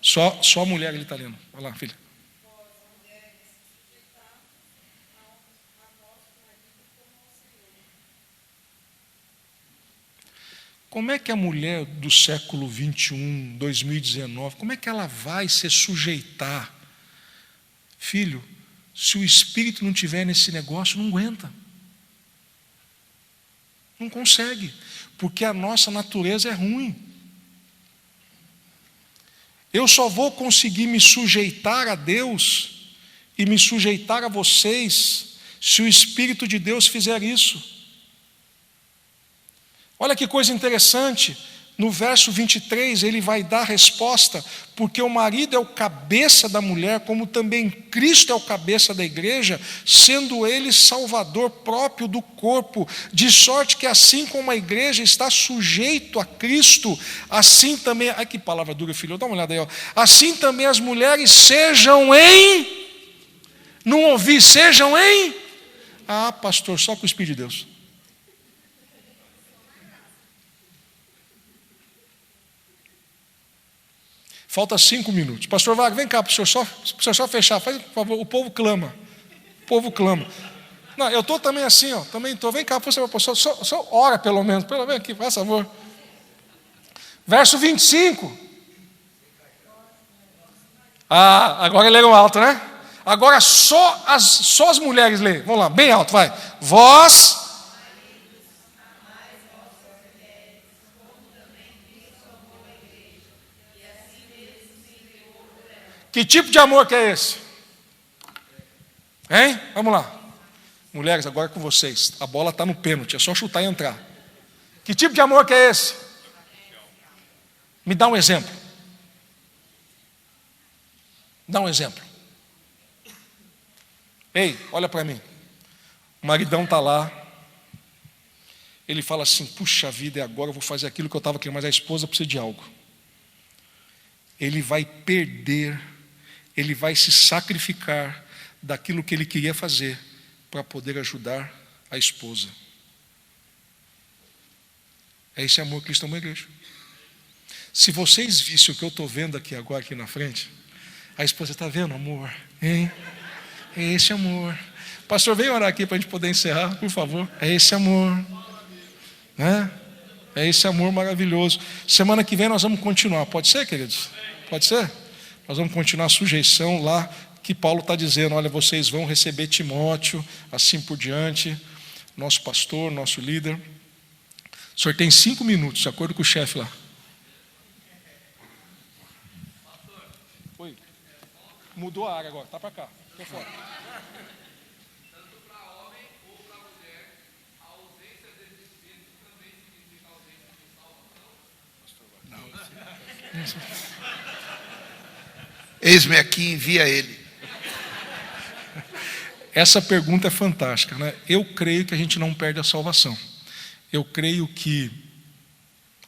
Só a mulher ele está lendo. Vai lá, filha. Como é que a mulher do século 21, 2019, como é que ela vai se sujeitar? Filho, se o espírito não tiver nesse negócio, não aguenta. Não consegue, porque a nossa natureza é ruim. Eu só vou conseguir me sujeitar a Deus e me sujeitar a vocês se o Espírito de Deus fizer isso. Olha que coisa interessante, no verso 23 ele vai dar a resposta, porque o marido é o cabeça da mulher, como também Cristo é o cabeça da igreja, sendo ele salvador próprio do corpo, de sorte que assim como a igreja está sujeito a Cristo, assim também, ai que palavra dura, filho, dá uma olhada aí, ó. Assim também as mulheres sejam em, não ouvi, sejam em, pastor, só com o Espírito de Deus. Falta 5 minutos. Pastor Wagner, vem cá para o senhor só fechar. Faz, por favor, o povo clama. O povo clama. Não, eu estou também assim, ó. Também estou. Vem cá, só ora pelo menos. Pelo menos aqui, faz favor. Verso 25. Agora leram alto, né? Agora só as mulheres lêem. Vamos lá, bem alto, vai. Vós... Que tipo de amor que é esse? Hein? Vamos lá. Mulheres, agora é com vocês. A bola está no pênalti, é só chutar e entrar. Que tipo de amor que é esse? Me dá um exemplo. Dá um exemplo. Ei, olha para mim. O maridão está lá. Ele fala assim, puxa vida, e agora eu vou fazer aquilo que eu estava querendo, mas a esposa precisa de algo. Ele vai perder, ele vai se sacrificar daquilo que ele queria fazer para poder ajudar a esposa. É esse amor cristão na igreja. Se vocês vissem o que eu estou vendo agora aqui na frente, a esposa está vendo, amor? Hein? É esse amor. Pastor, vem orar aqui para a gente poder encerrar, por favor. É esse amor. Né? É esse amor maravilhoso. Semana que vem nós vamos continuar. Pode ser, queridos? Pode ser? Nós vamos continuar a sujeição lá que Paulo está dizendo, olha, vocês vão receber Timóteo, assim por diante, nosso pastor, nosso líder. O senhor tem 5 minutos, de acordo com o chefe lá. Oi. Mudou a área agora, está para cá. Estou fora. Tanto para homem ou para mulher, a ausência desse espírito também significa ausência de salvação? Não. Eis-me aqui, envia ele. Essa pergunta é fantástica, né? Eu creio que a gente não perde a salvação. Eu creio que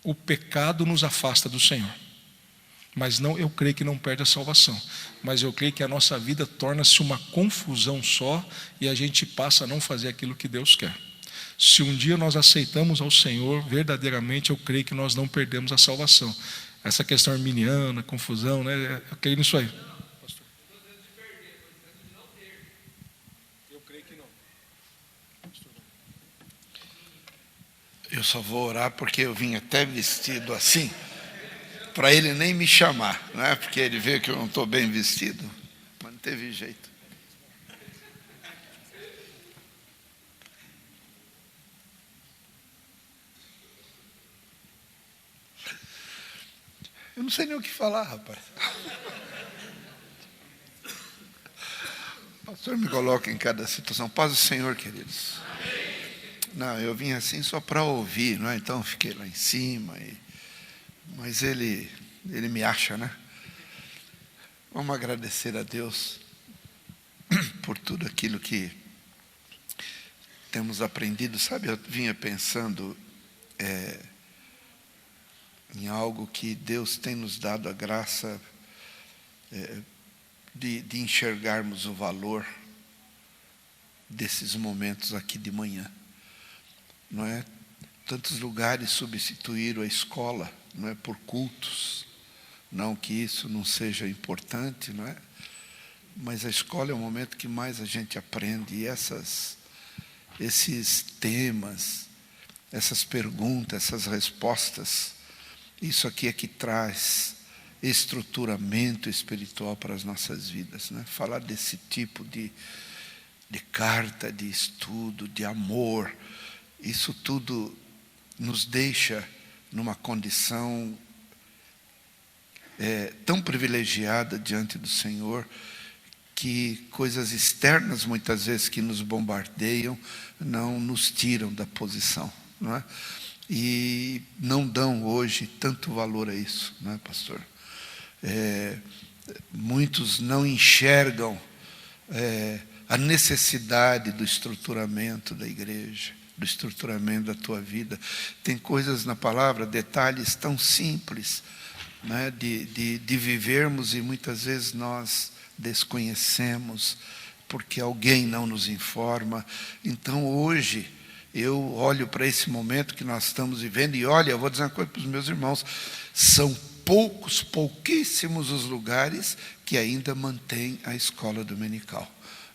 o pecado nos afasta do Senhor. Mas não, eu creio que não perde a salvação. Mas eu creio que a nossa vida torna-se uma confusão só e a gente passa a não fazer aquilo que Deus quer. Se um dia nós aceitamos ao Senhor, verdadeiramente eu creio que nós não perdemos a salvação. Essa questão arminiana, confusão, né? Eu creio nisso aí. Eu creio que não. Eu só vou orar porque eu vim até vestido assim, para ele nem me chamar, né? Porque ele vê que eu não estou bem vestido, mas não teve jeito. Eu não sei nem o que falar, rapaz. O pastor me coloca em cada situação. Paz do Senhor, queridos. Não, eu vim assim só para ouvir, não é? Então fiquei lá em cima. Mas ele me acha, né? Vamos agradecer a Deus por tudo aquilo que temos aprendido. Sabe, eu vinha pensando em algo que Deus tem nos dado a graça de enxergarmos o valor desses momentos aqui de manhã. Não é? Tantos lugares substituíram a escola, não é, por cultos, Não que isso não seja importante, não é? Mas a escola é o momento que mais a gente aprende. E esses temas, essas perguntas, essas respostas, isso aqui é que traz estruturamento espiritual para as nossas vidas, né? Falar desse tipo de carta, de estudo, de amor, isso tudo nos deixa numa condição tão privilegiada diante do Senhor, que coisas externas, muitas vezes, que nos bombardeiam, não nos tiram da posição, não é? E não dão hoje tanto valor a isso, não é, pastor? Muitos não enxergam a necessidade do estruturamento da igreja, do estruturamento da tua vida. Tem coisas na palavra, detalhes tão simples, né, de vivermos, e muitas vezes nós desconhecemos, porque alguém não nos informa. Então hoje, eu olho para esse momento que nós estamos vivendo, e olha, eu vou dizer uma coisa para os meus irmãos, são pouquíssimos os lugares que ainda mantêm a escola dominical,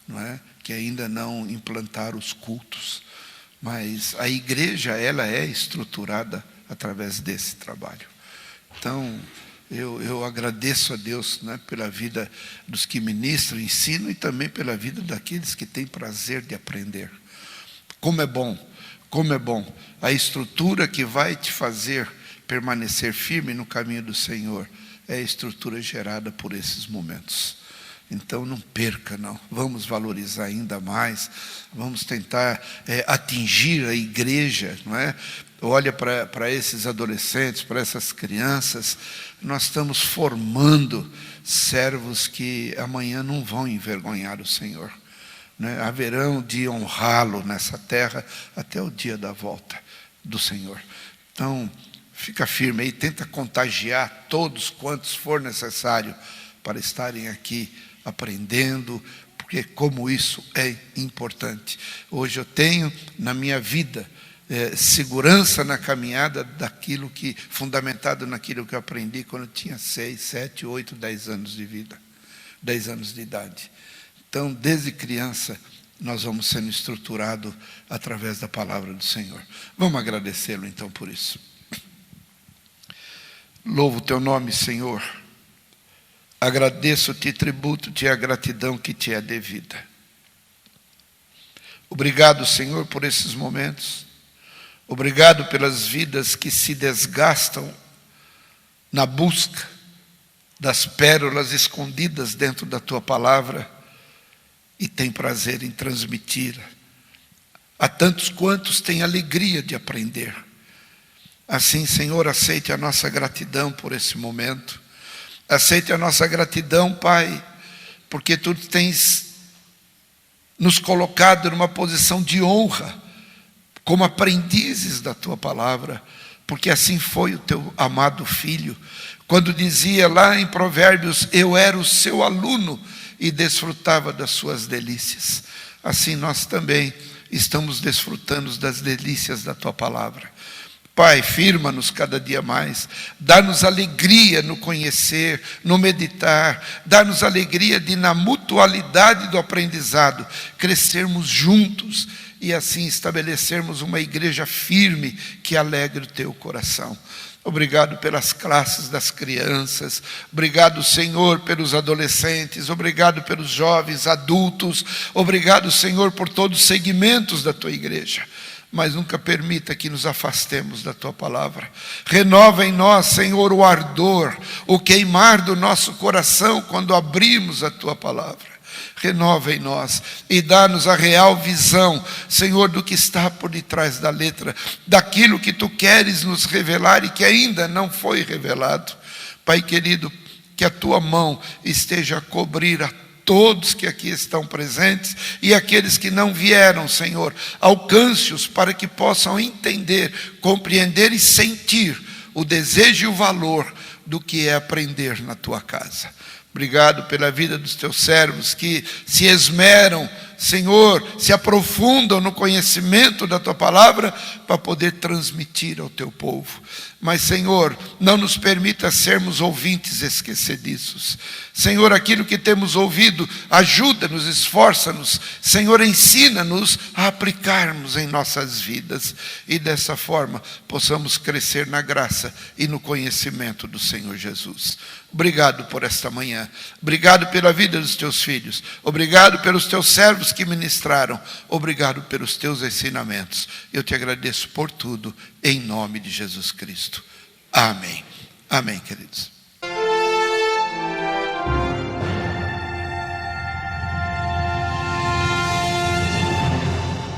não é? Que ainda não implantaram os cultos. Mas a igreja, ela é estruturada através desse trabalho. Então, eu agradeço a Deus, né, pela vida dos que ministram, ensinam, e também pela vida daqueles que têm prazer de aprender. Como é bom, como é bom. A estrutura que vai te fazer permanecer firme no caminho do Senhor é a estrutura gerada por esses momentos. Então não perca, não. Vamos valorizar ainda mais. Vamos tentar atingir a igreja, não é? Olha para esses adolescentes, para essas crianças. Nós estamos formando servos que amanhã não vão envergonhar o Senhor, né? Haverão de honrá-lo nessa terra até o dia da volta do Senhor. Então, fica firme aí, tenta contagiar todos quantos for necessário para estarem aqui aprendendo, porque como isso é importante. Hoje eu tenho na minha vida segurança na caminhada daquilo que, fundamentado naquilo que eu aprendi quando eu tinha 6, 7, 8, 10 anos de vida, 10 anos de idade. Então, desde criança, nós vamos sendo estruturados através da palavra do Senhor. Vamos agradecê-lo então por isso. Louvo o teu nome, Senhor. Agradeço-te, tributo-te a gratidão que te é devida. Obrigado, Senhor, por esses momentos. Obrigado pelas vidas que se desgastam na busca das pérolas escondidas dentro da tua palavra e tem prazer em transmitir a tantos quantos têm alegria de aprender. Assim, Senhor, aceite a nossa gratidão por esse momento. Aceite a nossa gratidão, Pai, porque Tu tens nos colocado numa posição de honra, como aprendizes da Tua palavra, porque assim foi o Teu amado Filho, quando dizia lá em Provérbios, eu era o seu aluno e desfrutava das suas delícias. Assim nós também estamos desfrutando das delícias da Tua palavra. Pai, firma-nos cada dia mais, dá-nos alegria no conhecer, no meditar, dá-nos alegria de, na mutualidade do aprendizado, crescermos juntos e assim estabelecermos uma igreja firme que alegre o teu coração. Obrigado pelas classes das crianças, obrigado, Senhor, pelos adolescentes, obrigado pelos jovens, adultos, obrigado, Senhor, por todos os segmentos da tua igreja. Mas nunca permita que nos afastemos da Tua palavra. Renova em nós, Senhor, o ardor, o queimar do nosso coração quando abrimos a Tua palavra. Renova em nós e dá-nos a real visão, Senhor, do que está por detrás da letra, daquilo que Tu queres nos revelar e que ainda não foi revelado. Pai querido, que a Tua mão esteja a cobrir a todos que aqui estão presentes e aqueles que não vieram, Senhor, alcance-os para que possam entender, compreender e sentir o desejo e o valor do que é aprender na Tua casa. Obrigado pela vida dos Teus servos que se esmeram, Senhor, se aprofundam no conhecimento da Tua palavra para poder transmitir ao Teu povo. Mas, Senhor, não nos permita sermos ouvintes esquecediços. Senhor, aquilo que temos ouvido, ajuda-nos, esforça-nos. Senhor, ensina-nos a aplicarmos em nossas vidas. E dessa forma, possamos crescer na graça e no conhecimento do Senhor Jesus. Obrigado por esta manhã. Obrigado pela vida dos Teus filhos. Obrigado pelos Teus servos que ministraram. Obrigado pelos Teus ensinamentos. Eu Te agradeço por tudo, em nome de Jesus Cristo. Amém. Amém, queridos.